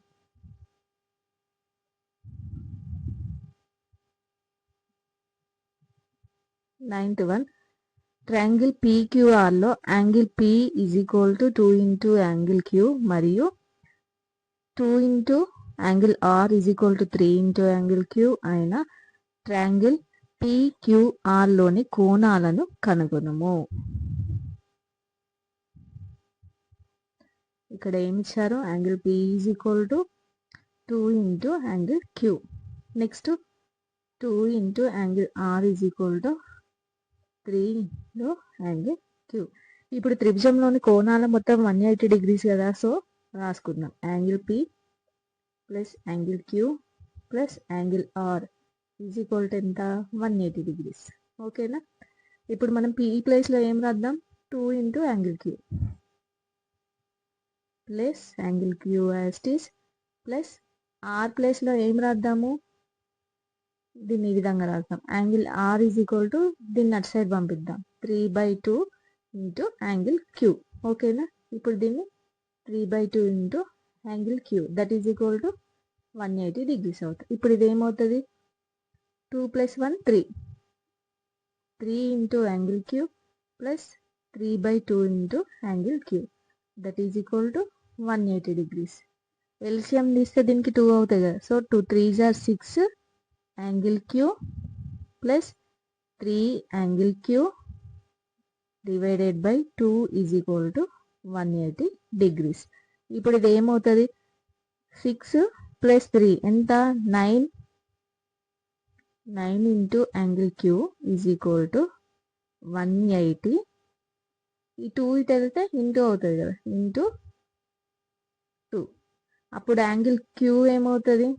9th one, ట్రయాంగిల్ PQR లో యాంగిల్ P = 2 × యాంగిల్ Q మరియు 2 × యాంగిల్ R = 3 × యాంగిల్ Q అయిన ట్రయాంగిల్ PQR లోని కోణాలను కనుగొనుము. ఇక్కడ ఏమి ఇచ్చారు? Angle P = 2 × angle Q. Next 2 × angle R = 3 × angle Q. ఇప్పుడు త్రిభుజంలోని కోణాల మొత్తం 180 డిగ్రీస్ కదా, సో రాసుకుందాం. Angle P plus angle Q plus angle R = ఎంత? 180 డిగ్రీస్. ఓకేనా? ఇప్పుడు మనం P ప్లేస్లో ఏం రాద్దాం? 2 × angle Q plus angle Q as it is plus R ప్లేస్లో ఏం రాద్దాము? దీన్ని ఈ విధంగా రాద్దాం. యాంగిల్ R = దీన్ని అటు సైడ్ పంపిద్దాం. 3/2 × యాంగిల్ Q. ఓకేనా? ఇప్పుడు దీన్ని 3/2 × angle Q that is equal to 180 degrees అవుతుంది. ఇప్పుడు ఇది ఏమవుతుంది? 2 + 1 3 × angle Q plus 3/2 × angle Q that is equal to 180 degrees. LCM తీస్తే దీనికి 2 అవుతాయి కదా, so 2 3s are 6 angle Q plus 3 angle Q divided by 2 = 180 degrees. ఇప్పుడు ఇది ఏమవుతుంది? 6 + 3 ఎంత? 9 × యాంగిల్ Q = 180. ఈ 2 ఇటు వెళ్తే ఇంటూ అవుతుంది కదా, ఇంటూ 2. అప్పుడు యాంగిల్ Q ఏమవుతుంది?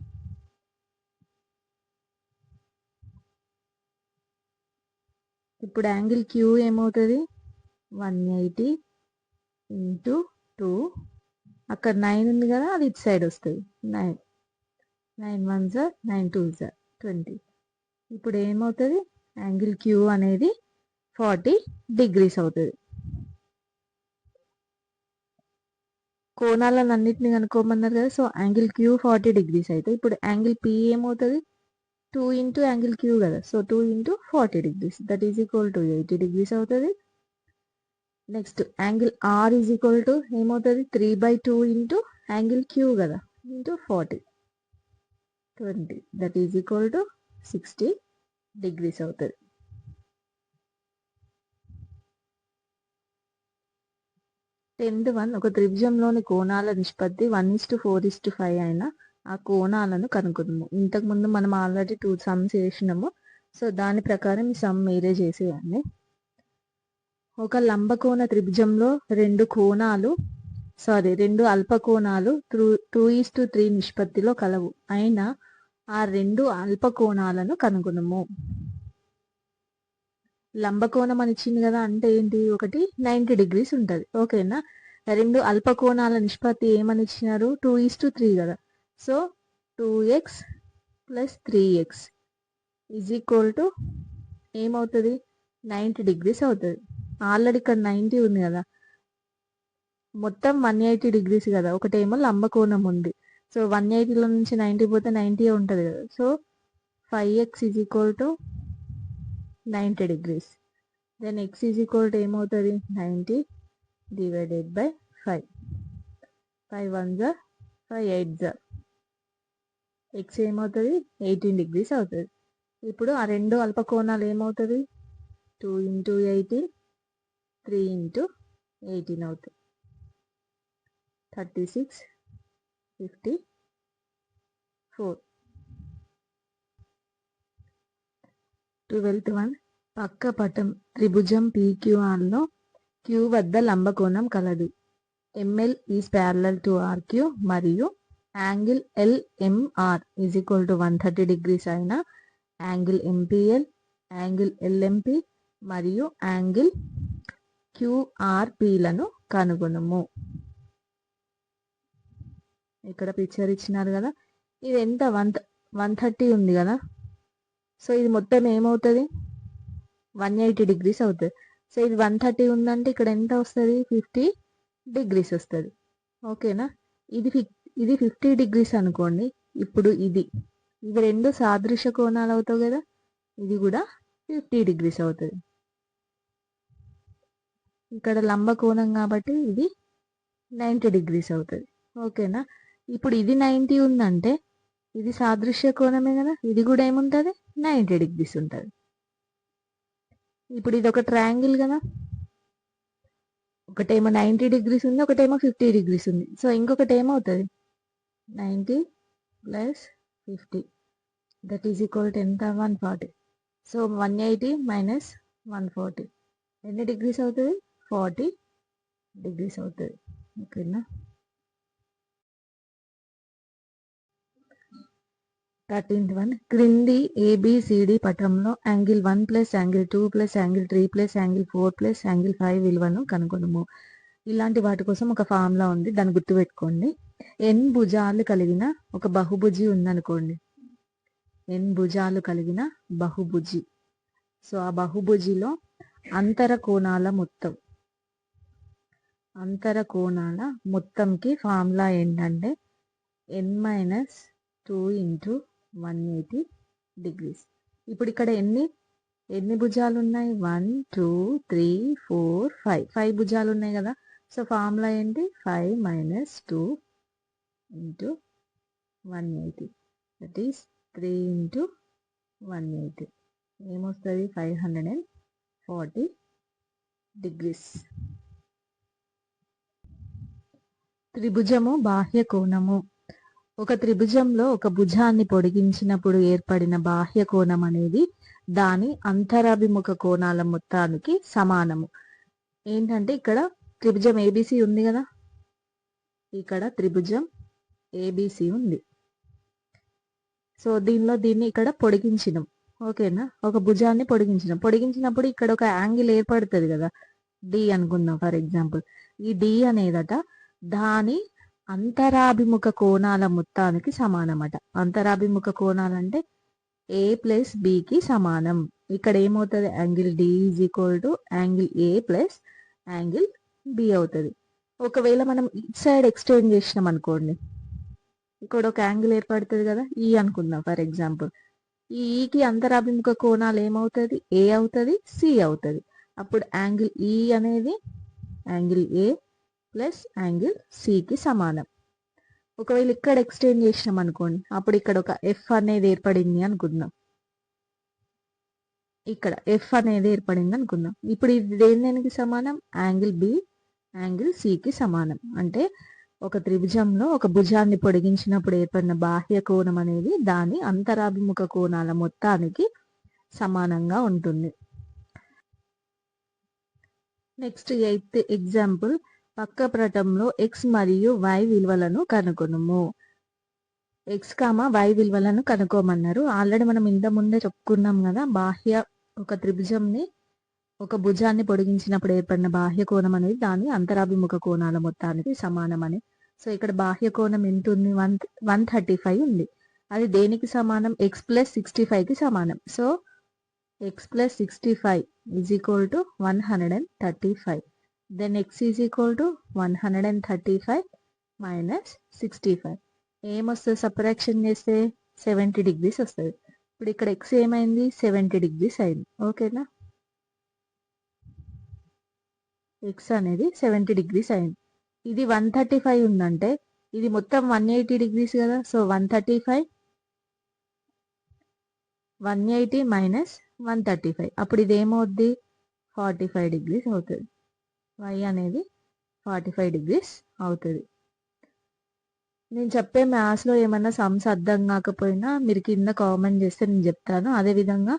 ఇప్పుడు యాంగిల్ Q ఏమవుతుంది? 180 × 2. అక్కడ 9 ఉంది కదా, అది ఇటు సైడ్ వస్తుంది. 9 1s are 9 2s are 20. ఇప్పుడు ఏమవుతుంది? యాంగిల్ Q అనేది 40 డిగ్రీస్ అవుతుంది. కోణాలను అన్నిటిని కనుక్కోమన్నారు కదా, సో యాంగిల్ Q 40 డిగ్రీస్ అయితే ఇప్పుడు యాంగిల్ P ఏమవుతుంది? 2 × యాంగిల్ Q కదా, so 2 × 40 degrees that is equal to 80 degrees అవుతుంది. నెక్స్ట్ యాంగిల్ R = ఏమవుతుంది? 3/2 × యాంగిల్ Q కదా, into 40 20 that is equal to 60 degrees అవుతుంది. టెన్త్ వన్, ఒక త్రిభుజంలోని కోణాల నిష్పత్తి 1:4:5 అయిన ఆ కోణాలను కనుక్కుందాము. ఇంతకుముందు మనం ఆల్రెడీ 2 సమ్స్ చేసినాము, సో దాని ప్రకారం ఈ సమ్ మీరే చేసేయండి. ఒక లంబకోణ త్రిభుజంలో రెండు అల్పకోణాలు 2:3 నిష్పత్తిలో కలవు అయిన ఆ రెండు అల్పకోణాలను కనుగొనము. లంబకోణం అని ఇచ్చింది కదా, అంటే ఏంటి? ఒకటి 90 డిగ్రీస్ ఉంటుంది. ఓకేనా? రెండు అల్పకోణాల నిష్పత్తి ఏమని ఇచ్చినారు? 2:3 కదా, సో 2x + 3x = ఏమవుతుంది? 90 డిగ్రీస్ అవుతుంది. ఆల్రెడీ ఇక్కడ 90 ఉంది కదా, మొత్తం 180 డిగ్రీస్ కదా, ఒకటేమో లంబకోణం ఉంది, సో 180లో నుంచి 90 పోతే 90 ఉంటుంది కదా, so 5x = 90 degrees. Then x = ఏమవుతుంది? 90 divided by 5. 5 1s are 5 8s are x ఏమవుతుంది? 18 డిగ్రీస్ అవుతుంది. ఇప్పుడు ఆ రెండు అల్పకోణాలు ఏమవుతుంది? 2 × 18 3 × 18 అవుతుంది. 36 54. 12th one, పక్క పటం త్రిభుజం PQRలో Q వద్ద లంబకోణం కలదు. ML is parallel to RQ మరియు యాంగిల్ LMR = 130 డిగ్రీస్ అయిన యాంగిల్ MPL, యాంగిల్ LMP మరియు యాంగిల్ QRPలను కనుగొనము. ఇక్కడ పిక్చర్ ఇచ్చినారు కదా, ఇది ఎంత 130 ఉంది కదా. సో ఇది మొత్తం ఏమవుతుంది, 180 డిగ్రీస్ అవుతుంది. సో ఇది 130 ఉందంటే ఇక్కడ ఎంత వస్తుంది, 50 డిగ్రీస్ వస్తుంది. ఓకేనా, ఇది 50 డిగ్రీస్ అనుకోండి. ఇప్పుడు ఇవి రెండు సాదృశ్య కోణాలు అవుతాయి కదా, ఇది కూడా 50 డిగ్రీస్ అవుతుంది. ఇక్కడ లంబ కోణం కాబట్టి ఇది 90 డిగ్రీస్ అవుతుంది. ఓకేనా, ఇప్పుడు ఇది 90 ఉందంటే ఇది సాదృశ్య కోణమే కదా, ఇది కూడా ఏముంటుంది, 90 డిగ్రీస్ ఉంటుంది. ఇప్పుడు ఇది ఒక ట్రయాంగిల్ కదా, ఒకటేమో 90 డిగ్రీస్ ఉంది, ఒకటేమో 50 డిగ్రీస్ ఉంది. సో ఇంకొకటి ఏమవుతుంది, 90 plus 50 that is equal to ఎంత, 140. సో 180 మైనస్ 140 ఎన్ని డిగ్రీస్ అవుతుంది, 40 డిగ్రీస్ అవుతుంది. ఓకేనా, 13th వన్, క్రింది ఏబిసిడి పటంలో angle 1 plus angle 2 plus angle 3 plus angle 4 plus angle 5 విలువను కనుగొనము. ఇలాంటి వాటి కోసం ఒక ఫార్ములా ఉంది, దాన్ని గుర్తుపెట్టుకోండి. ఎన్ భుజాలు కలిగిన ఒక బహుభుజి ఉందనుకోండి, ఎన్ భుజాలు కలిగిన బహుభుజి. సో ఆ బహుభుజిలో అంతర కోణాల మొత్తంకి ఫార్ములా ఏంటంటే ఎన్ మైనస్ 2 ఇంటూ 180 డిగ్రీస్. ఇప్పుడు ఇక్కడ ఎన్ని భుజాలు ఉన్నాయి, 1 2 3 4 5 భుజాలు ఉన్నాయి కదా. సో ఫార్ములా ఏంటి, 5 minus 2 into 180 that is 3 into 180 ఏమొస్తుంది, 540 డిగ్రీస్. త్రిభుజము బాహ్య కోణము. ఒక త్రిభుజంలో ఒక భుజాన్ని పొడిగించినప్పుడు ఏర్పడిన బాహ్య కోణం అనేది దాని అంతరాభిముఖ కోణాల మొత్తానికి సమానము. ఏంటంటే ఇక్కడ త్రిభుజం ఏబిసి ఉంది కదా, ఇక్కడ త్రిభుజం ఏబిసి ఉంది. సో దీన్ని ఇక్కడ పొడిగించినాం. ఓకేనా, ఒక భుజాన్ని పొడిగించినప్పుడు ఇక్కడ ఒక యాంగిల్ ఏర్పడుతుంది కదా, డి అనుకుందాం ఫర్ ఎగ్జాంపుల్. ఈ డి అనేదట దాని అంతరాభిముఖ కోణాల మొత్తానికి సమానమట. అంతరాభిముఖ కోణాలంటే ఏ ప్లస్ బికి సమానం. ఇక్కడ ఏమవుతుంది, angle D is equal to angle A plus angle B అవుతుంది. ఒకవేళ మనం ఇట్ సైడ్ ఎక్స్టెండ్ చేసినాం అనుకోండి, ఇక్కడ ఒక యాంగిల్ ఏర్పడుతుంది కదా, ఈ అనుకుందాం ఫర్ ఎగ్జాంపుల్. ఈ ఈకి అంతరాభిముఖ కోణాలు ఏమవుతుంది, ఏ అవుతుంది, సి అవుతుంది. అప్పుడు యాంగిల్ ఈ అనేది యాంగిల్ ఏ ప్లస్ యాంగిల్ సికి సమానం. ఒకవేళ ఇక్కడ ఎక్స్టెండ్ చేసినాం అనుకోండి, అప్పుడు ఇక్కడ ఒక ఎఫ్ అనేది ఏర్పడింది అనుకుందాం. ఇక్కడ ఎఫ్ అనేది ఏర్పడింది అనుకుందాం. ఇప్పుడు ఇది దేనికి సమానం, యాంగిల్ బి యాంగిల్ సికి సమానం. అంటే ఒక త్రిభుజంలో ఒక భుజాన్ని పొడిగించినప్పుడు ఏర్పడిన బాహ్య కోణం అనేది దాని అంతరాభిముఖ కోణాల మొత్తానికి సమానంగా ఉంటుంది. నెక్స్ట్ 8th ఎగ్జాంపుల్, పక్క పటంలో x మరియు y విలువలను కనుగొనుము. x, y విలువలను కనుక్కోమన్నారు. ఆల్రెడీ మనం ఇంత ముందే చెప్పుకున్నాం కదా, ఒక త్రిభుజంని ఒక భుజాన్ని పొడిగించినప్పుడు ఏర్పడిన బాహ్య కోణం అనేది దాని అంతరాభిముఖ కోణాల మొత్తానికి సమానమని. సో ఇక్కడ బాహ్య కోణం ఎంత ఉంది, 135 ఉంది. అది దేనికి సమానం, x ప్లస్ 65కి సమానం. So x plus 65 is equal to 135. then x is equal to 135 minus 65. ఏమొస్తుంది, సపరేషన్ చేస్తే 70 డిగ్రీస్ వస్తుంది. ఇప్పుడు ఇక్కడ x ఏమైంది, 70 డిగ్రీస్ అయింది. ఓకేనా, x అనేది 70 డిగ్రీస్ అయింది. ఇది 135 ఉందంటే ఇది మొత్తం 180 డిగ్రీస్ కదా. సో 180 మైనస్ 135, అప్పుడు ఇది ఏమవుద్ది, 45 డిగ్రీస్ అవుతుంది. y అనేది 45 డిగ్రీస్ అవుతుంది. నేను చెప్పే మ్యాథ్స్లో ఏమైనా సమ్స్ అర్థం కాకపోయినా మీరు కింద కామెంట్ చేస్తే నేను చెప్తాను. అదేవిధంగా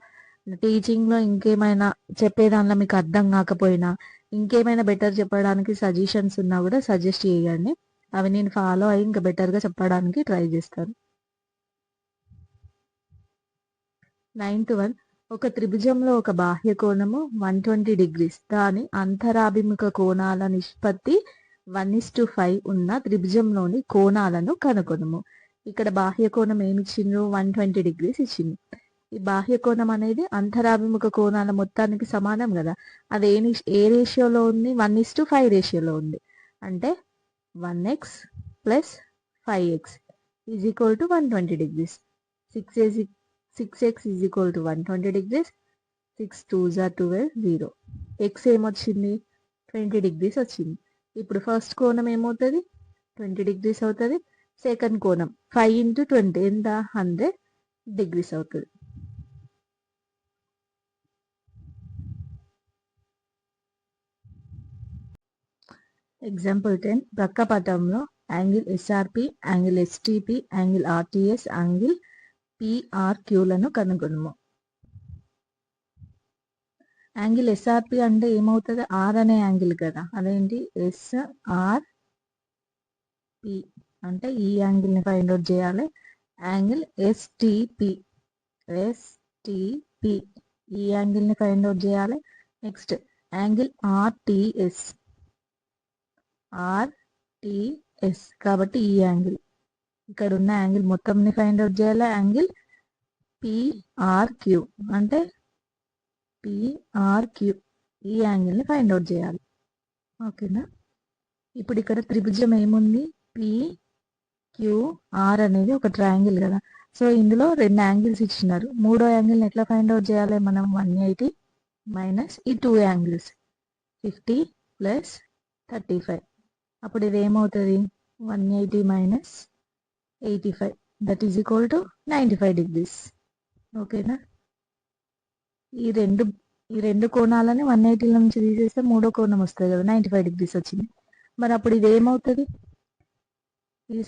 టీచింగ్లో ఇంకేమైనా చెప్పే దానిలో మీకు అర్థం కాకపోయినా, ఇంకేమైనా బెటర్ చెప్పడానికి సజెషన్స్ ఉన్నా కూడా సజెస్ట్ చేయండి. అవి నేను ఫాలో అయ్యి ఇంకా బెటర్గా చెప్పడానికి ట్రై చేస్తాను. 9th వన్, ఒక త్రిభుజంలో ఒక బాహ్య కోణము 120 డిగ్రీస్, దాని అంతరాభిముఖ కోణాల నిష్పత్తి 1:5 ఉన్న త్రిభుజంలోని కోణాలను కనుగొనము. ఇక్కడ బాహ్య కోణం ఏమి ఇచ్చిండ్రు? 120 డిగ్రీస్ ఇచ్చింది. ఈ బాహ్య కోణం అనేది అంతరాభిముఖ కోణాల మొత్తానికి సమానం కదా. అది ఏ రేషియోలో ఉంది? 1:5 రేషియోలో ఉంది. అంటే 1x + 5x is equal to 120 degrees. 6x is equal to 120 degrees. 6 2s are 12 0. X ఏమొచ్చింది? 20 డిగ్రీస్ వచ్చింది. ఇప్పుడు ఫస్ట్ కోణం ఏమవుతుంది? 20 డిగ్రీస్ అవుతుంది. సెకండ్ కోణం 5 × 20 ఎంత? 100 డిగ్రీస్ అవుతుంది. ఎగ్జాంపుల్ 10. ప్రక్క పటంలో angle SRP, angle STP, angle RTS, angle పిఆర్క్యూలను కనుగొనము. యాంగిల్ ఎస్ఆర్పి అంటే ఏమవుతుంది? ఆర్ అనే యాంగిల్ కదా. అదేంటి? ఎస్ఆర్పి అంటే ఈ యాంగిల్ని ఫైండ్ అవుట్ చేయాలి. యాంగిల్ ఎస్టిపి ఈ యాంగిల్ని ఫైండ్ అవుట్ చేయాలి. నెక్స్ట్ యాంగిల్ ఆర్టిఎస్ కాబట్టి ఈ యాంగిల్, ఇక్కడ ఉన్న యాంగిల్ మొత్తంని ఫైండ్ అవుట్ చేయాలి. యాంగిల్ పిఆర్క్యూ అంటే పిఆర్క్యూ ఈ యాంగిల్ని ఫైండ్ అవుట్ చేయాలి. ఓకేనా? ఇప్పుడు ఇక్కడ త్రిభుజం ఏముంది? పిక్యూఆర్ అనేది ఒక ట్రయాంగిల్ కదా. సో ఇందులో 2 యాంగిల్స్ ఇచ్చినారు. మూడో యాంగిల్ని ఎట్లా ఫైండ్ అవుట్ చేయాలి మనం? 180 మైనస్ ఈ 2 యాంగిల్స్ 50 + 35. అప్పుడు ఇది ఏమవుతుంది? 180 minus 85 that is equal to 95 degrees. ఓకేనా? ఈ రెండు కోణాలని 180 నుంచి తీసేస్తే మూడో కోణం వస్తుంది కదా, 95 డిగ్రీస్ వచ్చింది. మరి అప్పుడు ఇది ఏమవుతుంది? ఇది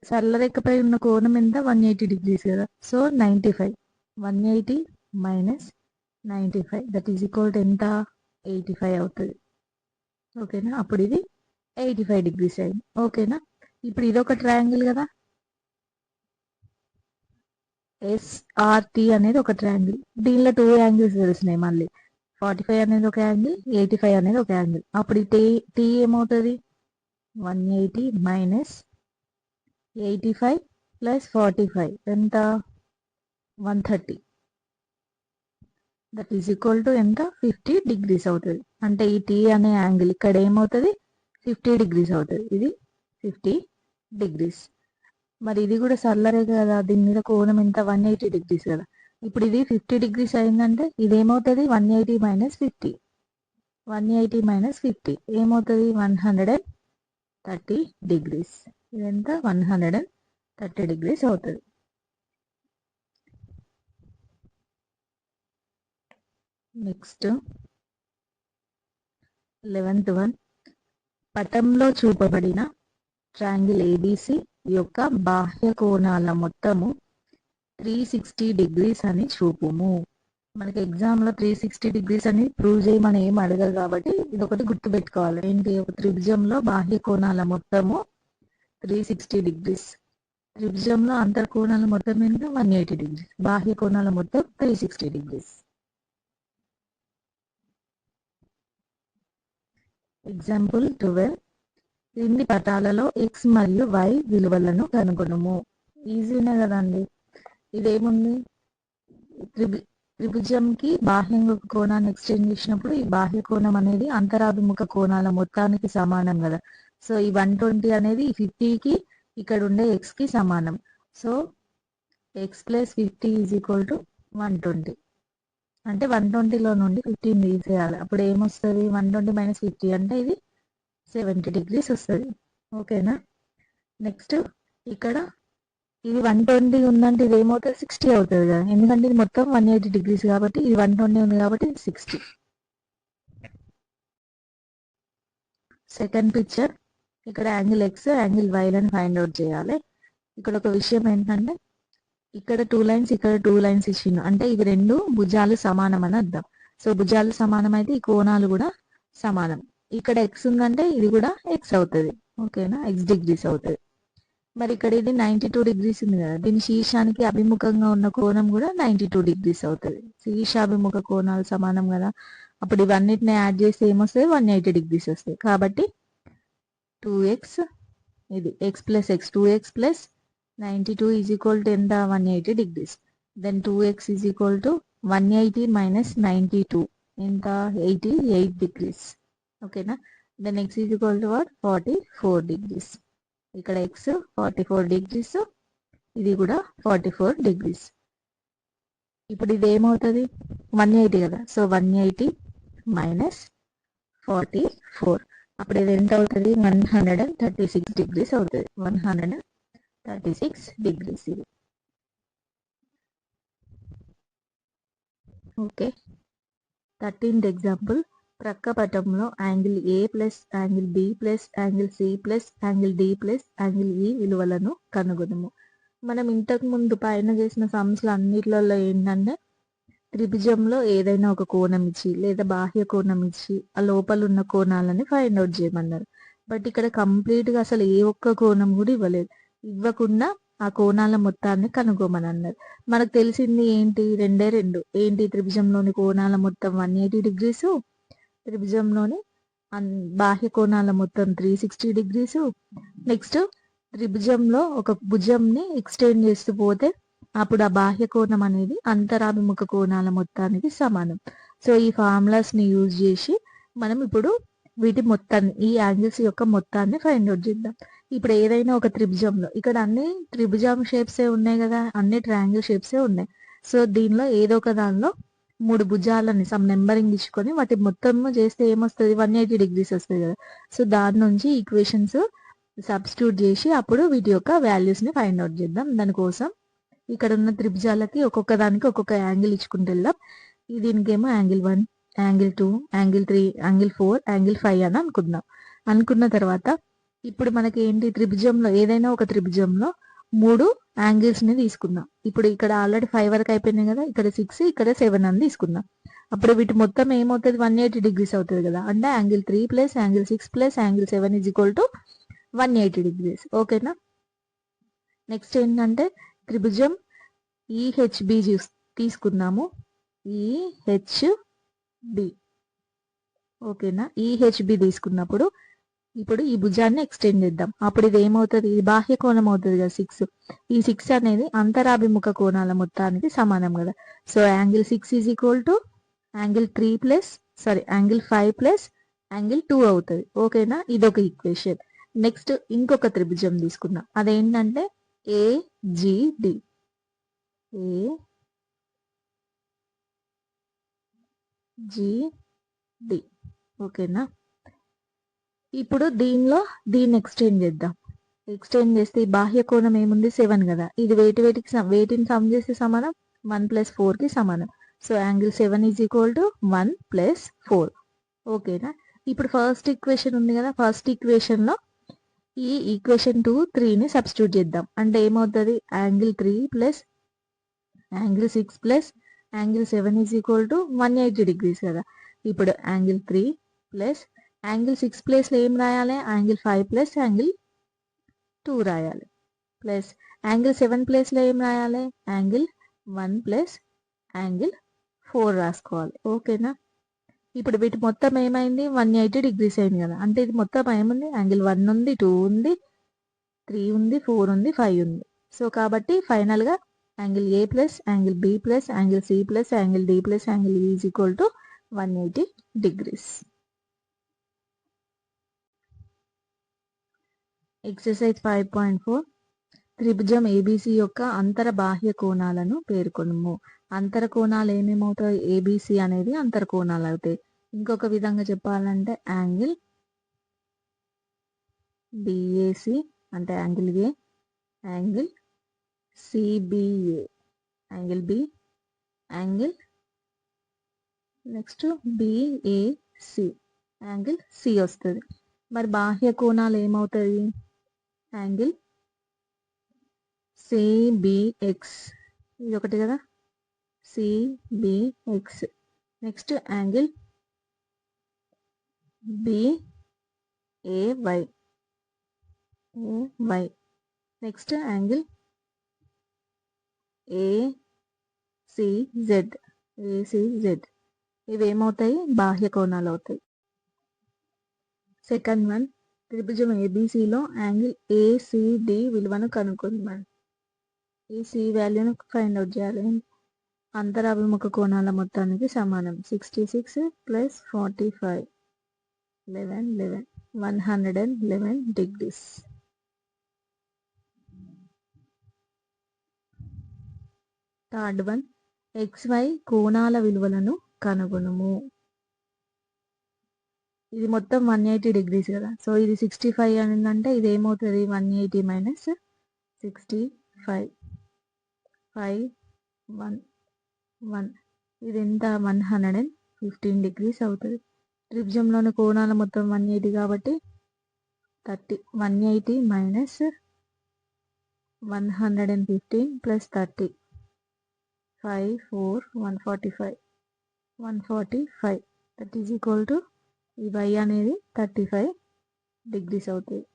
సరళరేఖపై ఉన్న కోణం ఎంత? 180 డిగ్రీస్ కదా. So 95 180 minus 95 that is equal to ఎంత? 85 అవుతుంది. ఓకేనా? అప్పుడు ఇది 85 డిగ్రీస్ అయింది. ఓకేనా? ఇప్పుడు ఇది ఒక ట్రయాంగిల్ కదా. ఎస్ఆర్టి అనేది ఒక ట్రయాంగిల్. దీనిలో 2 యాంగిల్స్ తెలిసినాయి మళ్ళీ. 45 అనేది ఒక యాంగిల్, 85 అనేది ఒక యాంగిల్. అప్పుడు ఈ టీ ఏమవుతుంది? 180 మైనస్ 85 + 45 ఎంత? 130 దట్ ఈజ్ ఈక్వల్ టు ఎంత? 50 డిగ్రీస్ అవుతుంది. అంటే ఈ టీ అనే యాంగిల్ ఇక్కడ ఏమవుతుంది? 50 డిగ్రీస్ అవుతుంది. ఇది 50 డిగ్రీస్. మరి ఇది కూడా సరళరేఖ కదా, దీని మీద కోణం ఎంత? 180 డిగ్రీస్ కదా. ఇప్పుడు ఇది 50 డిగ్రీస్ అయిందంటే ఇదేమవుతుంది? 180 మైనస్ 50 ఏమవుతుంది? 130 డిగ్రీస్. ఇదంత 130 డిగ్రీస్ అవుతుంది. Next 11th one. పటంలో చూపబడిన ట్రయాంగిల్ ఏబిసి యొక్క బాహ్య కోణాల మొత్తము 360 డిగ్రీస్ అని చూపుము. మనకి ఎగ్జామ్లో 360 డిగ్రీస్ అని ప్రూవ్ చేయమని ఏం అడగదు కాబట్టి ఇది ఒకటి గుర్తుపెట్టుకోవాలి. ఏంటి? ఒక త్రిభుజంలో బాహ్య కోణాల మొత్తము 360 డిగ్రీస్. త్రిభుజంలో అంతర్ కోణాల మొత్తం ఎంత? 180 డిగ్రీస్. బాహ్య కోణాల మొత్తం 360 డిగ్రీస్. ఎగ్జాంపుల్ 12. క్రింది పటాలలో x మరియు y విలువలను కనుగొనము. ఈజీనే కదండి. ఇదేముంది? త్రిభుజంకి బాహ్యంగా కోణాన్ని ఎక్స్చేంజ్ చేసినప్పుడు ఈ బాహ్య కోణం అనేది అంతరాభిముఖ కోణాల మొత్తానికి సమానం కదా. సో ఈ 120 అనేది 50కి ఇక్కడ ఉండే x కి సమానం. So x + 50 is equal to 120. అంటే 120లో నుండి 15 తీసేయాలి. అప్పుడు ఏమొస్తుంది? 120 మైనస్ 50 అంటే ఇది 70 డిగ్రీస్ వస్తుంది. ఓకేనా? నెక్స్ట్ ఇక్కడ ఇది 120 ఉందంటే ఇది ఏమవుతుంది? 60 అవుతుంది కదా. ఎందుకంటే ఇది మొత్తం 180 డిగ్రీస్ కాబట్టి ఇది 120 ఉంది కాబట్టి 60. Second picture. ఇక్కడ యాంగిల్ ఎక్స్, యాంగిల్ వై లను ఫైండ్ అవుట్ చేయాలి. ఇక్కడ ఒక విషయం ఏంటంటే ఇక్కడ 2 లైన్స్, ఇక్కడ 2 లైన్స్ ఇచ్చిండు. అంటే ఇవి 2 భుజాలు సమానం అని అర్థం. సో భుజాలు సమానం అయితే ఈ కోణాలు కూడా సమానం. ఇక్కడ ఎక్స్ ఉందంటే ఇది కూడా ఎక్స్ అవుతుంది. ఓకేనా? ఎక్స్ డిగ్రీస్ అవుతుంది. మరి ఇక్కడ ఇది 92 డిగ్రీస్ ఉంది కదా. దీని శీర్షానికి అభిముఖంగా ఉన్న కోణం కూడా 92 డిగ్రీస్ అవుతుంది. శీర్షాభిముఖ కోణాలు సమానం కదా. అప్పుడు ఇవన్నిటిని యాడ్ చేస్తే ఏమొస్తుంది? 180 డిగ్రీస్ వస్తాయి. కాబట్టి 2x, ఇది x plus x, 2x plus 92 is equal to ఎంత 180 degrees. Then 2x is equal to 180 minus 92 ఎంత 88 degrees. ఓకేనా. then x is equal to what 44 degrees. ఇక్కడ x 44 degrees, ఇది కూడా 44 degrees. ఇప్పుడు ఇది ఏమవుతుంది 180 కదా, సో 180 మైనస్ 44, అప్పుడు ఇది ఎంత అవుతుంది 136 degrees అవుతుంది. 136 degrees ఇది. ఓకే. 13th example. ప్రక్క పటంలో angle A plus angle B plus angle C plus angle D plus angle E విలువలను కనుగొనము. మనం ఇంతకు ముందు పైన చేసిన సమ్స్లో అన్నిట్లలో ఏంటంటే త్రిభుజంలో ఏదైనా ఒక కోణం ఇచ్చి లేదా బాహ్య కోణం ఇచ్చి ఆ లోపల ఉన్న కోణాలని ఫైండ్ అవుట్ చేయమన్నారు. బట్ ఇక్కడ కంప్లీట్గా అసలు ఏ ఒక్క కోణం కూడా ఇవ్వలేదు. ఇవ్వకుండా ఆ కోణాల మొత్తాన్ని కనుగోమని అన్నారు. మనకు తెలిసింది ఏంటి, రెండే రెండు. ఏంటి, త్రిభుజంలోని కోణాల మొత్తం 180 degrees, త్రిభుజంలోని బాహ్య కోణాల మొత్తం 360 degrees. నెక్స్ట్ త్రిభుజంలో ఒక భుజంని ఎక్స్టెండ్ చేస్తూ పోతే అప్పుడు ఆ బాహ్య కోణం అనేది అంతరాభిముఖ కోణాల మొత్తానికి సమానం. సో ఈ ఫార్ములాస్ ని యూజ్ చేసి మనం ఇప్పుడు వీటి మొత్తాన్ని, ఈ యాంగిల్స్ యొక్క మొత్తాన్ని ఫైండ్ అవుట్ చేద్దాం. ఇప్పుడు ఏదైనా ఒక త్రిభుజంలో, ఇక్కడ అన్ని త్రిభుజం షేప్సే ఉన్నాయి కదా, అన్ని ట్రయాంగిల్ షేప్సే ఉన్నాయి. సో దీనిలో ఏదో ఒక దానిలో 3 భుజాలని సమ్ నెంబరింగ్ ఇచ్చుకొని వాటి మొత్తం చేస్తే ఏమొస్తుంది 180 degrees వస్తుంది కదా. సో దాని నుంచి ఈక్వేషన్స్ సబ్స్టిట్యూట్ చేసి అప్పుడు వీటి యొక్క వాల్యూస్ ని ఫైండ్ అవుట్ చేద్దాం. దానికోసం ఇక్కడ ఉన్న త్రిభుజాలకి ఒక్కొక్క దానికి ఒక్కొక్క యాంగిల్ ఇచ్చుకుంటూ వెళ్దాం. దీనికేమో angle 1, angle 2, angle 3, angle 4, angle 5 అని అనుకుందాం. అనుకున్న తర్వాత ఇప్పుడు మనకి ఏంటి, త్రిభుజంలో ఏదైనా ఒక త్రిభుజంలో 3 యాంగిల్స్ ని తీసుకుందాం. ఇప్పుడు ఇక్కడ ఆల్రెడీ 5 వరకు అయిపోయినాయి కదా, ఇక్కడ 6, ఇక్కడ 7 అని తీసుకుందాం. అప్పుడు వీటి మొత్తం ఏమవుతుంది 180 degrees అవుతుంది కదా. అంటే angle 3 plus angle 6 plus angle 7 is equal to 180 degrees. ఓకేనా. నెక్స్ట్ ఏంటంటే త్రిభుజం ఈహెచ్బి తీసుకుందాము. ఈహెచ్బి. ఓకేనా. ఈహెచ్బి తీసుకున్నప్పుడు ఇప్పుడు ఈ భుజాన్ని ఎక్స్టెండ్ చేద్దాం. అప్పుడు ఇది ఏమవుతుంది, ఇది బాహ్య కోణం అవుతుంది కదా 6. ఈ 6 అనేది అంతరాభిముఖ కోణాల మొత్తానికి సమానం కదా. So angle 6 is equal to angle 3 plus angle 5 plus angle 2 అవుతుంది. ఓకేనా. ఇదొక ఈక్వేషన్. నెక్స్ట్ ఇంకొక త్రిభుజం తీసుకుందాం. అదేంటంటే ఏజిడి. ఏజిడి. ఓకేనా. ఇప్పుడు దీన్ని ఎక్స్టెండ్ చేద్దాం. ఎక్స్టెండ్ చేస్తే ఈ బాహ్య కోణం ఏముంది 7 కదా. ఇది వేటిని సమ్ చేస్తే సమానం 1 + 4 కి సమానం. So angle 7 is equal to 1 + 4. ఓకేనా. ఇప్పుడు ఫస్ట్ ఈక్వేషన్ ఉంది కదా, ఫస్ట్ ఈక్వేషన్ లో ఈ ఈక్వేషన్ 2, 3ని సబ్స్టిట్యూట్ చేద్దాం. అంటే ఏమవుతుంది angle 3 plus angle 6 plus angle 7 is equal to 180 degrees కదా. ఇప్పుడు యాంగిల్ 3 ప్లస్ యాంగిల్ 6 ప్లేస్లో ఏం రాయాలి, యాంగిల్ 5 ప్లస్ యాంగిల్ 2 రాయాలి. ప్లస్ యాంగిల్ 7 ప్లేస్లో ఏం రాయాలి, యాంగిల్ 1 ప్లస్ యాంగిల్ 4 రాసుకోవాలి. ఓకేనా. ఇప్పుడు వీటి మొత్తం ఏమైంది 180 degrees అయింది కదా. అంటే ఇది మొత్తం ఏముంది, యాంగిల్ 1 ఉంది, 2 ఉంది, 3 ఉంది, 4 ఉంది, 5 ఉంది. సో కాబట్టి ఫైనల్ గా angle A plus angle B plus angle C plus angle D plus angle E is equal to 180 degrees. Exercise 5.4. త్రిభుజం ఏబిసి యొక్క అంతర బాహ్య కోణాలను పేర్కొనము. అంతర కోణాలు ఏమేమవుతాయి, ఏబిసి అనేది అంతర కోణాలు అవుతాయి. ఇంకొక విధంగా చెప్పాలంటే యాంగిల్ బిఏసి అంటే angle A, angle CBA angle B, angle next BAC angle C వస్తుంది. మరి బాహ్య కోణాలు ఏమవుతుంది, యాంగిల్ సిబిఎక్స్ ఇది ఒకటి కదా, CBX. Next angle BAY, AY. Next angle ACZ, ACZ. ఇవి ఏమవుతాయి, బాహ్య కోణాలు అవుతాయి. సెకండ్ వన్, త్రిభుజం ఏబిసిలో యాంగిల్ ఏసిడి విలువను కనుక్కుంది. ఏసీ వాల్యూను ఫైండ్ అవుట్ చేయాలి. అంతరాభిముఖ కోణాల మొత్తానికి సమానం. 66 plus 45 11 111 degrees. Third one, XY కోణాల విలువలను కనుగొనుము. ఇది మొత్తం 180 డిగ్రీస్ కదా, సో ఇది 65 అనిందంటే ఇది ఏమవుతుంది, 180 మైనస్ 65 5 1 1 ఇది ఎంత, 115 డిగ్రీస్ అవుతుంది. త్రిభుజంలోని కోణాల మొత్తం 180 కాబట్టి 30 180 minus 115 plus 30 5 4 145 145 that is equal to ఈ y అనేది 35 డిగ్రీస్ అవుతుంది.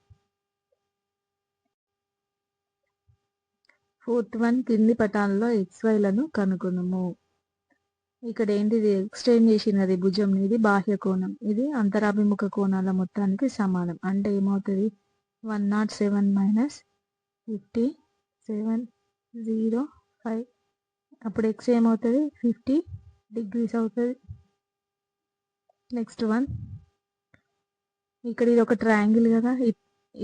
ఫోర్త్ వన్, కింది పటాలలో XYలను కనుగొనుము. ఇక్కడ ఏంటిది, ఎక్స్టెండ్ చేసినది భుజం, ఇది బాహ్య కోణం, ఇది అంతరాభిముఖ కోణాల మొత్తానికి సమానం. అంటే ఏమవుతుంది, 107 మైనస్ 5705 అప్పుడు x ఏమవుతుంది, 50 డిగ్రీస్ అవుతుంది. నెక్స్ట్ వన్, ఇక్కడ ఇది ఒక ట్రయాంగిల్ కదా,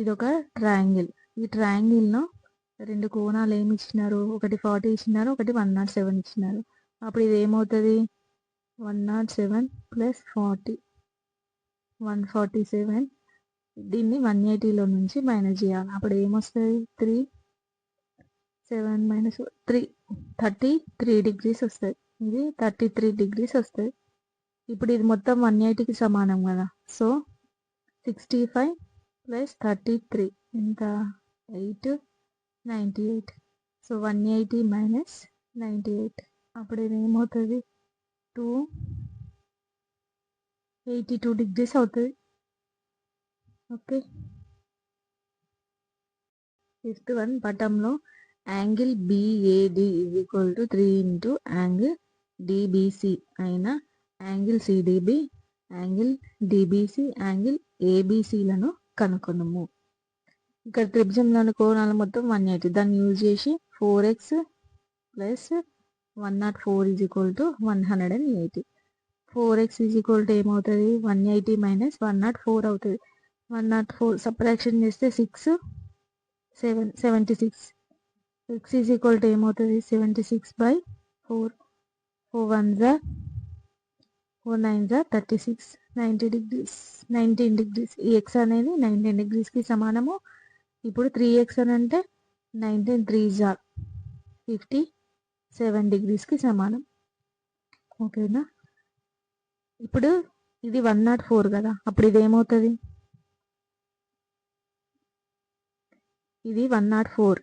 ఇది ఒక ట్రయాంగిల్. ఈ ట్రయాంగిల్లో రెండు కోణాలు ఏమి ఇచ్చినారు, ఒకటి 40 ఇచ్చినారు, ఒకటి 107 ఇచ్చినారు. అప్పుడు ఇది ఏమవుతుంది, 107 ప్లస్ 40 147. దీన్ని 180లో నుంచి మైనస్ చేయాలి. అప్పుడు ఏమొస్తుంది, 3 7 మైనస్ 3 33 డిగ్రీస్ వస్తుంది. ఇది 33 డిగ్రీస్ వస్తుంది. ఇప్పుడు ఇది మొత్తం 180కి సమానం కదా, సో 65 ప్లస్ 33 ఎంత, 8 98. సో 180 మైనస్ 98 అప్పుడు ఇది ఏమవుతుంది, 282 డిగ్రీస్ అవుతుంది. ఓకే. ఫిఫ్త్ వన్, పటంలో angle BAD is equal to 3 into angle DBC అయిన angle CDB, angle DBC, angle ఏబిసిలను కనుగొనుము. ఇక్కడ త్రిభుజంలోని కోణాలు మొత్తం 180, దాన్ని యూజ్ చేసి 4x plus 104 is equal to 180. 4x is equal to ఏమవుతుంది, 180 మైనస్ 104 అవుతుంది. 104 సబ్ట్రాక్షన్ చేస్తే 6 7 76. x ఈజ్ ఈక్వల్ టు ఏమవుతుంది, 76/4 4 1 4 9 36 90 డిగ్రీస్ 19 డిగ్రీస్. ఈ x అనేది 19 డిగ్రీస్కి సమానము. ఇప్పుడు 3x అని అంటే 19 3 57 డిగ్రీస్కి సమానం. ఓకేనా. ఇప్పుడు ఇది 104 కదా, అప్పుడు ఇది ఏమవుతుంది, ఇది 104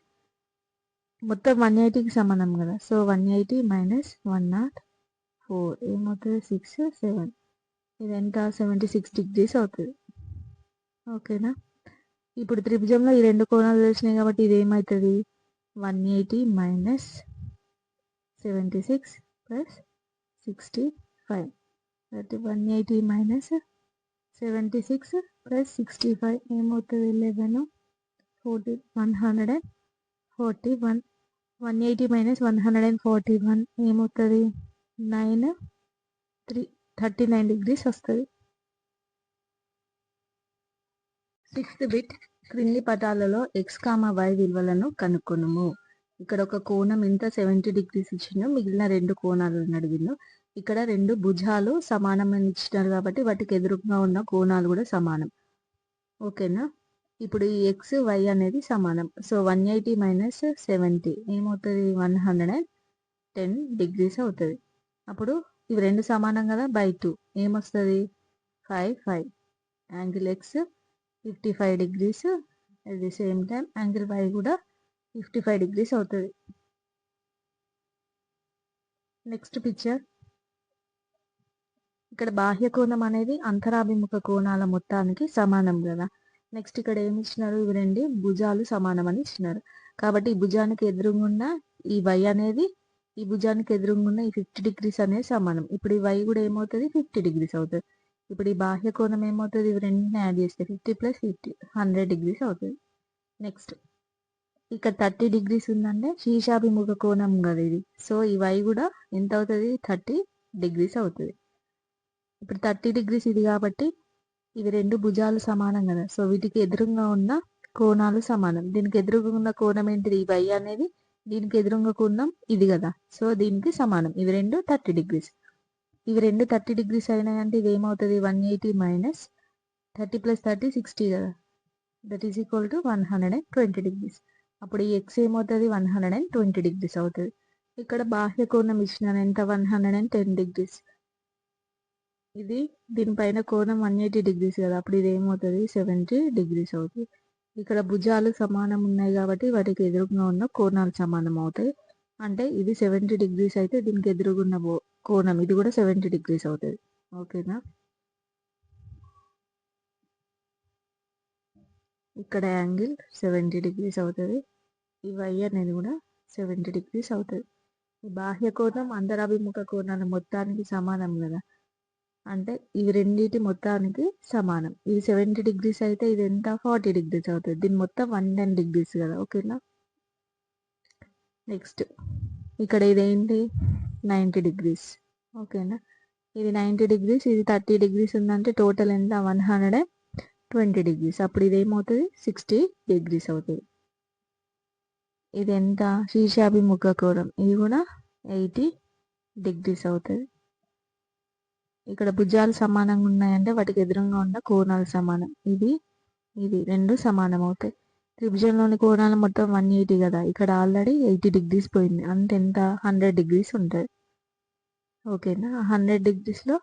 మొత్తం 180కి సమానం కదా, సో 180 మైనస్ 104 ఏమవుతుంది, 6 7 ఇది ఎంత, 76 డిగ్రీస్ అవుతుంది. ఓకేనా. ఇప్పుడు త్రిభుజంలో ఈ రెండు కోణాలు తెలిసినాయి కాబట్టి ఇది ఏమవుతుంది, 180 మైనస్ 76 ప్లస్ 65 అంటే 180 మైనస్ 76 ప్లస్ 65 ఏమవుతుంది, 11 40 141. 180 మైనస్ 141 ఏమవుతుంది, 9 39 డిగ్రీస్ వస్తుంది. సిక్స్త్ బిట్, క్రింది పటాలలో x, y విలువలను కనుక్కొనుము. ఇక్కడ ఒక కోణం ఎంత 70 డిగ్రీస్ ఇచ్చిందో, మిగిలిన రెండు కోణాలను అడిగిందో. ఇక్కడ రెండు భుజాలు సమానమని ఇచ్చినారు కాబట్టి వాటికి ఎదురుగా ఉన్న కోణాలు కూడా సమానం. ఓకేనా. ఇప్పుడు ఈ x y అనేది సమానం, సో 180 మైనస్ 70 ఏమవుతుంది, 110 డిగ్రీస్ అవుతుంది. అప్పుడు ఇవి రెండు సమానం కదా, బై 2 ఏమొస్తుంది, 5 5. Angle x 55 degrees, at the same time angle y కూడా 55 డిగ్రీస్ అవుతుంది. నెక్స్ట్ పిక్చర్, ఇక్కడ బాహ్య కోణం అనేది అంతరాభిముఖ కోణాల మొత్తానికి సమానం కదా. నెక్స్ట్ ఇక్కడ ఏమి ఇచ్చినారు, ఇవి రెండు భుజాలు సమానం అని ఇచ్చినారు కాబట్టి ఈ భుజానికి ఎదురుగున్న ఈ y అనేది ఈ భుజానికి ఎదురుగున్న ఈ 50 డిగ్రీస్ అనేది సమానం. ఇప్పుడు ఈ y కూడా ఏమవుతుంది, 50 డిగ్రీస్ అవుతుంది. ఇప్పుడు ఈ బాహ్య కోణం ఏమవుతుంది, ఇవి రెండింటిని యాడ్ చేస్తే 50 + 50 100 degrees అవుతుంది. నెక్స్ట్ ఇక్కడ 30 degrees ఉందంటే శీర్షాభిముఖ కోణం కదా ఇది. సో ఈ y కూడా ఎంత అవుతుంది, 30 degrees అవుతుంది. ఇప్పుడు 30 degrees ఇది కాబట్టి ఇవి రెండు భుజాలు సమానం కదా, సో వీటికి ఎదురుగా ఉన్న కోణాలు సమానం. దీనికి ఎదురుగా ఉన్న కోణం ఏంటిది, ఈ y అనేది దీనికి ఎదురుగా కోణం ఇది కదా, సో దీనికి సమానం. ఇవి రెండు 30 degrees. ఇవి రెండు 30 degrees అయినాయంటే ఇది ఏమవుతుంది, 180 - 30 + 30 60 కదా, that is equal to 120 degrees. అప్పుడు ఈ x ఏమవుతుంది, 120 degrees అవుతుంది. ఇక్కడ బాహ్య కోణం ఇచ్చిన ఎంత, 110 degrees. ఇది దీనిపైన కోణం 180 degrees కదా, అప్పుడు ఇది ఏమవుతుంది, 70 degrees అవుతుంది. ఇక్కడ భుజాలు సమానం ఉన్నాయి కాబట్టి వాటికి ఎదురుగా ఉన్న కోణాలు సమానం అవుతాయి. అంటే ఇది 70 degrees అయితే దీనికి ఎదురుగున్న కోణం ఇది కూడా 70 degrees అవుతుంది. ఓకేనా, ఇక్కడ యాంగిల్ 70 degrees అవుతుంది. ఈ y అనేది కూడా 70 degrees అవుతుంది. ఈ బాహ్య కోణం అంతరాభిముఖ కోణాల మొత్తానికి సమానం కదా, అంటే ఇవి రెండింటి మొత్తానికి సమానం. ఇది 70 degrees అయితే ఇది ఎంత, 40 degrees అవుతుంది. దీని మొత్తం 110 degrees కదా. ఓకేనా, నెక్స్ట్ ఇక్కడ ఇదేంటి, 90 degrees. ఓకేనా, ఇది 90 degrees, ఇది 30 degrees ఉందంటే టోటల్ ఎంత, 120 degrees. అప్పుడు ఇది ఏమవుతుంది, 60 degrees అవుతుంది. ఇది ఎంత, శీర్షాభిముఖ కోణం, ఇది కూడా 80 degrees అవుతుంది. ఇక్కడ భుజాలు సమానంగా ఉన్నాయంటే వాటికి ఎదురుగా ఉన్న కోణాలు సమానం. ఇది రెండు సమానం అవుతాయి. త్రిభుజంలోని కోణాలు మొత్తం 180 కదా, ఇక్కడ ఆల్రెడీ 80 degrees పోయింది, అంటే ఎంత, 100 degrees ఉంటుంది. ఓకేనా, 100 degrees లో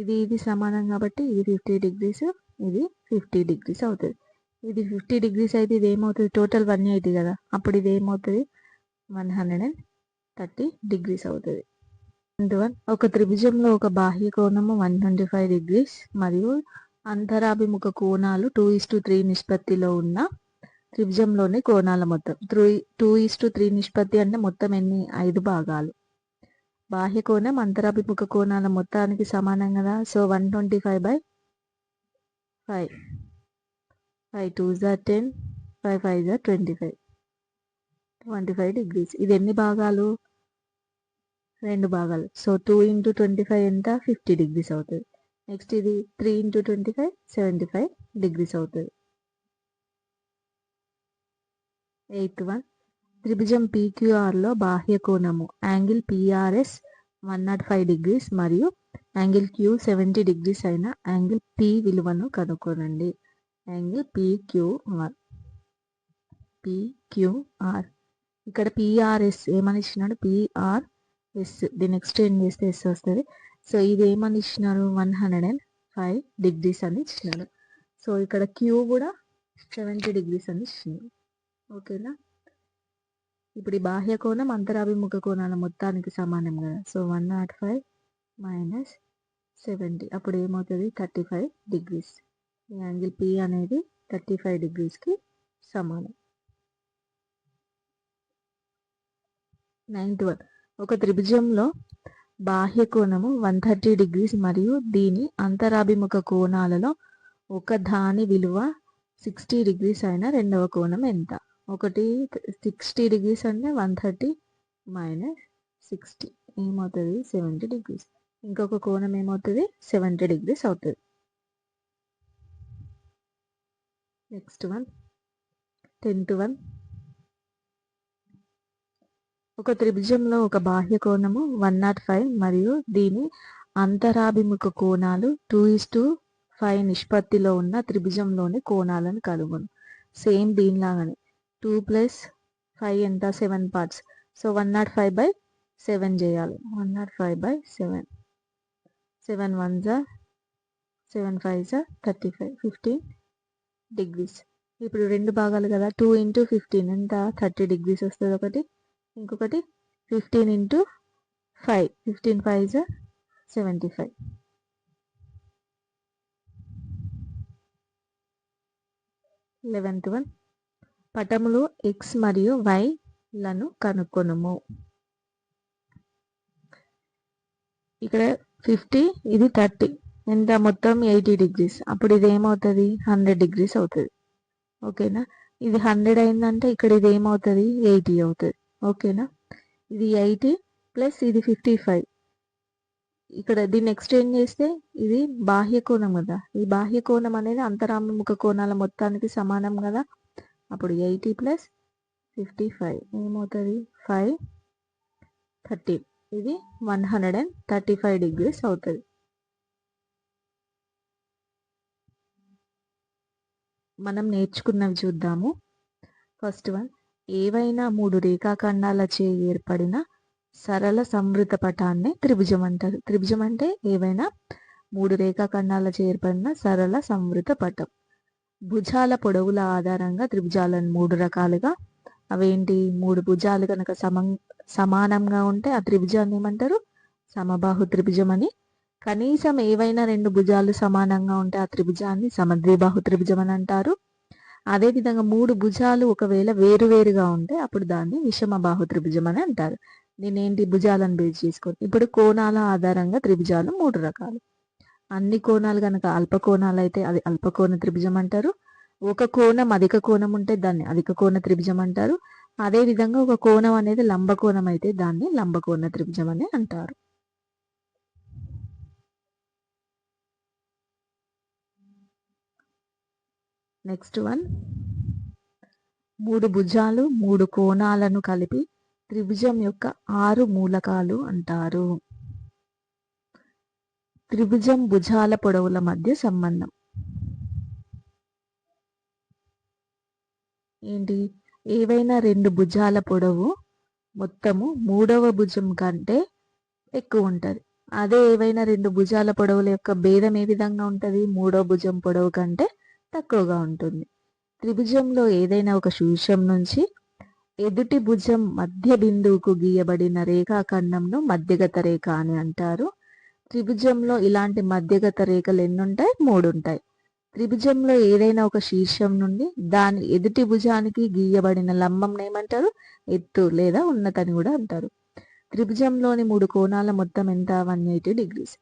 ఇది సమానం కాబట్టి ఇది 50 degrees, ఇది 50 degrees అవుతుంది. ఇది 50 degrees అయితే ఇది ఏమవుతుంది, టోటల్ 180 కదా, అప్పుడు ఇది ఏమవుతుంది, 130 degrees అవుతుంది. ఒక త్రిభుజంలో ఒక బాహ్య కోణము 125 degrees మరియు అంతరాభిముఖ కోణాలు 2:3 నిష్పత్తిలో ఉన్న త్రిభుజంలోని కోణాల మొత్తం 2:3 నిష్పత్తి అంటే మొత్తం ఎన్ని, 5 భాగాలు. బాహ్య కోణం అంతరాభిముఖ కోణాల మొత్తానికి సమానం కదా, so 125/5 5 2s are 10 5 5s are 25 degrees. ఇది ఎన్ని భాగాలు, 2 భాగాలు. సో 2 × 25 ఎంత, 50 degrees అవుతుంది. నెక్స్ట్ ఇది 3 × 25 75 degrees అవుతుంది. 8th one, త్రిభుజం PQRలో బాహ్య కోణము యాంగిల్ PRS 105 degrees మరియు యాంగిల్ Q 70 degrees అయిన యాంగిల్ P విలువను కనుక్కోనండి. Angle PQR. ఇక్కడ PRS ఏమని ఇచ్చినాడు, PRS దీన్ని ఎక్స్టెండ్ చేస్తే S వస్తుంది. సో ఇది ఏమని ఇచ్చినారు, 105 degrees అని ఇచ్చినారు. సో ఇక్కడ Q కూడా 70 degrees అని ఇచ్చినారు. ఓకేనా, ఇప్పుడు ఈ బాహ్య కోణం అంతరాభిముఖ కోణాల మొత్తానికి సమానం కదా, సో 105 - 70 అప్పుడు ఏమవుతుంది, 35 degrees. ఈ యాంగిల్ P అనేది 35 degreesకి సమానం. 9th one, ఒక త్రిభుజంలో బాహ్య కోణము 130 degrees మరియు దీని అంతరాభిముఖ కోణాలలో ఒక దాని విలువ 60 degrees అయిన రెండవ కోణం ఎంత. ఒకటి 60 degrees అంటే 130 - 60 ఏమవుతుంది, 70 degrees. ఇంకొక కోణం ఏమవుతుంది, 70 degrees అవుతుంది. నెక్స్ట్ వన్, 10th one, ఒక త్రిభుజంలో ఒక బాహ్య కోణము 105 మరియు దీని అంతరాభిముఖ కోణాలు 2:5 నిష్పత్తిలో ఉన్న త్రిభుజంలోని కోణాలను కనుగొను. సేమ్ దీనిలాగానే 2 + 5 ఎంత, 7 parts. సో 105/7 చేయాలి. 105/7 7 1s are 7 5s are 35 15 degrees. ఇప్పుడు రెండు భాగాలు కదా, 2 × 15 ఎంత, 30 degrees వస్తుంది ఒకటి, ఇంకొకటి 15 × 5 15 5s are 75. 11th one, పటములు X మరియు Y లను కనుక్కొనుము. ఇక్కడ 50 ఇది 30 ఎంత మొత్తం 80 డిగ్రీస్. అప్పుడు ఇది ఏమవుతుంది 100 డిగ్రీస్ అవుతుంది. ఓకేనా. ఇది 100 అయిందంటే ఇక్కడ ఇది ఏమవుతుంది 80 అవుతుంది. ఓకేనా. ఇది 80 ప్లస్ ఇది 55. ఇక్కడ దీన్ని ఎక్స్టెండ్ చేస్తే ఇది బాహ్య కోణం కదా. ఈ బాహ్య కోణం అనేది అంతరాభిముఖ కోణాల మొత్తానికి సమానం కదా. అప్పుడు 80 ప్లస్ 55 ఏమవుతుంది 5 30. ఇది 135 డిగ్రీస్ అవుతుంది. మనం నేర్చుకున్నవి చూద్దాము. ఫస్ట్ వన్, ఏవైనా 3 రేఖాఖండాలచే ఏర్పడిన సరళ సంవృత పటాన్ని త్రిభుజం అంటారు. త్రిభుజం అంటే ఏవైనా 3 రేఖాఖండాలచే ఏర్పడిన సరళ సంవృత పటం. భుజాల పొడవుల ఆధారంగా త్రిభుజాలను 3 రకాలుగా, అవేంటి 3 భుజాలు కనుక సమానంగా ఉంటే ఆ త్రిభుజాన్ని ఏమంటారు సమబాహు త్రిభుజం అని. కనీసం ఏవైనా 2 భుజాలు సమానంగా ఉంటే ఆ త్రిభుజాన్ని సమద్విబాహు త్రిభుజం అని అంటారు. అదేవిధంగా 3 భుజాలు ఒకవేళ వేరువేరుగా ఉంటే అప్పుడు దాన్ని విషమబాహు త్రిభుజం అని అంటారు. దీనేంటి భుజాలను బేస్ చేసుకొని. ఇప్పుడు కోణాల ఆధారంగా త్రిభుజాలు 3 రకాలు. అన్ని కోణాలు కనుక అల్పకోణాలు అయితే అది అల్పకోణ త్రిభుజం అంటారు. ఒక కోణం అధిక కోణం ఉంటే దాన్ని అధిక కోణ త్రిభుజం అంటారు. అదే విధంగా ఒక కోణం అనేది లంబకోణం అయితే దాన్ని లంబకోణ త్రిభుజం అని అంటారు. నెక్స్ట్ వన్, 3 భుజాలు 3 కోణాలను కలిపి త్రిభుజం యొక్క 6 మూలకాలు అంటారు. త్రిభుజం భుజాల పొడవుల మధ్య సంబంధం ఏంటి? ఏవైనా 2 భుజాల పొడవు మొత్తము 3వ భుజం కంటే ఎక్కువ ఉంటుంది. అదే ఏవైనా 2 భుజాల పొడవుల యొక్క భేదం ఏ విధంగా ఉంటుంది? 3వ భుజం పొడవు కంటే తక్కువగా ఉంటుంది. త్రిభుజంలో ఏదైనా ఒక శీర్షం నుంచి ఎదుటి భుజం మధ్య బిందువుకు గీయబడిన రేఖాఖండంను మధ్యగత రేఖ అని అంటారు. త్రిభుజంలో ఇలాంటి మధ్యగత రేఖలు ఎన్ని ఉంటాయి? 3 ఉంటాయి. త్రిభుజంలో ఏదైనా ఒక శీర్షం నుండి దాని ఎదుటి భుజానికి గీయబడిన లంబం ఏమంటారు? ఎత్తు లేదా ఉన్నత అని కూడా అంటారు. త్రిభుజంలోని 3 కోణాల మొత్తం ఎంత? 180 డిగ్రీస్.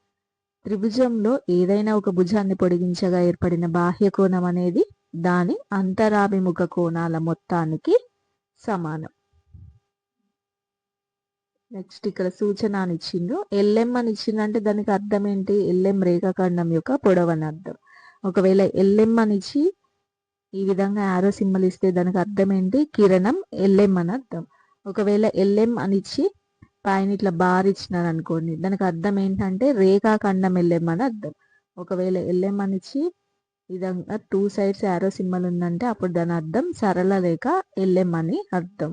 త్రిభుజంలో ఏదైనా ఒక భుజాన్ని పొడిగించగా ఏర్పడిన బాహ్య కోణం అనేది దాని అంతరాభిముఖ కోణాల మొత్తానికి సమానం. నెక్స్ట్ ఇక్కడ సూచన అని ఇచ్చిండు. ఎల్ఎం అని ఇచ్చిందంటే దానికి అర్థం ఏంటి? ఎల్ఎం రేఖాఖండం యొక్క పొడవు అని అర్థం. ఒకవేళ ఎల్ఎం అని ఇచ్చి ఈ విధంగా యారో సింబల్ ఇస్తే దానికి అర్థం ఏంటి? కిరణం ఎల్ఎం అని అర్థం. ఒకవేళ ఎల్ఎం అని ఇచ్చి పైన ఇట్లా బార్ ఇచ్చినారు అనుకోండి, దానికి అర్థం ఏంటంటే రేఖాఖండం ఎల్ఎం అని అర్థం. ఒకవేళ ఎల్ఎం అని ఇచ్చి ఈ విధంగా 2 సైడ్స్ యారో సింబల్ ఉందంటే అప్పుడు దాని అర్థం సరళ రేఖ ఎల్ఎం అని అర్థం.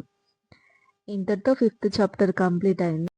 ఇంతటితో 5th చాప్టర్ కంప్లీట్ అయింది.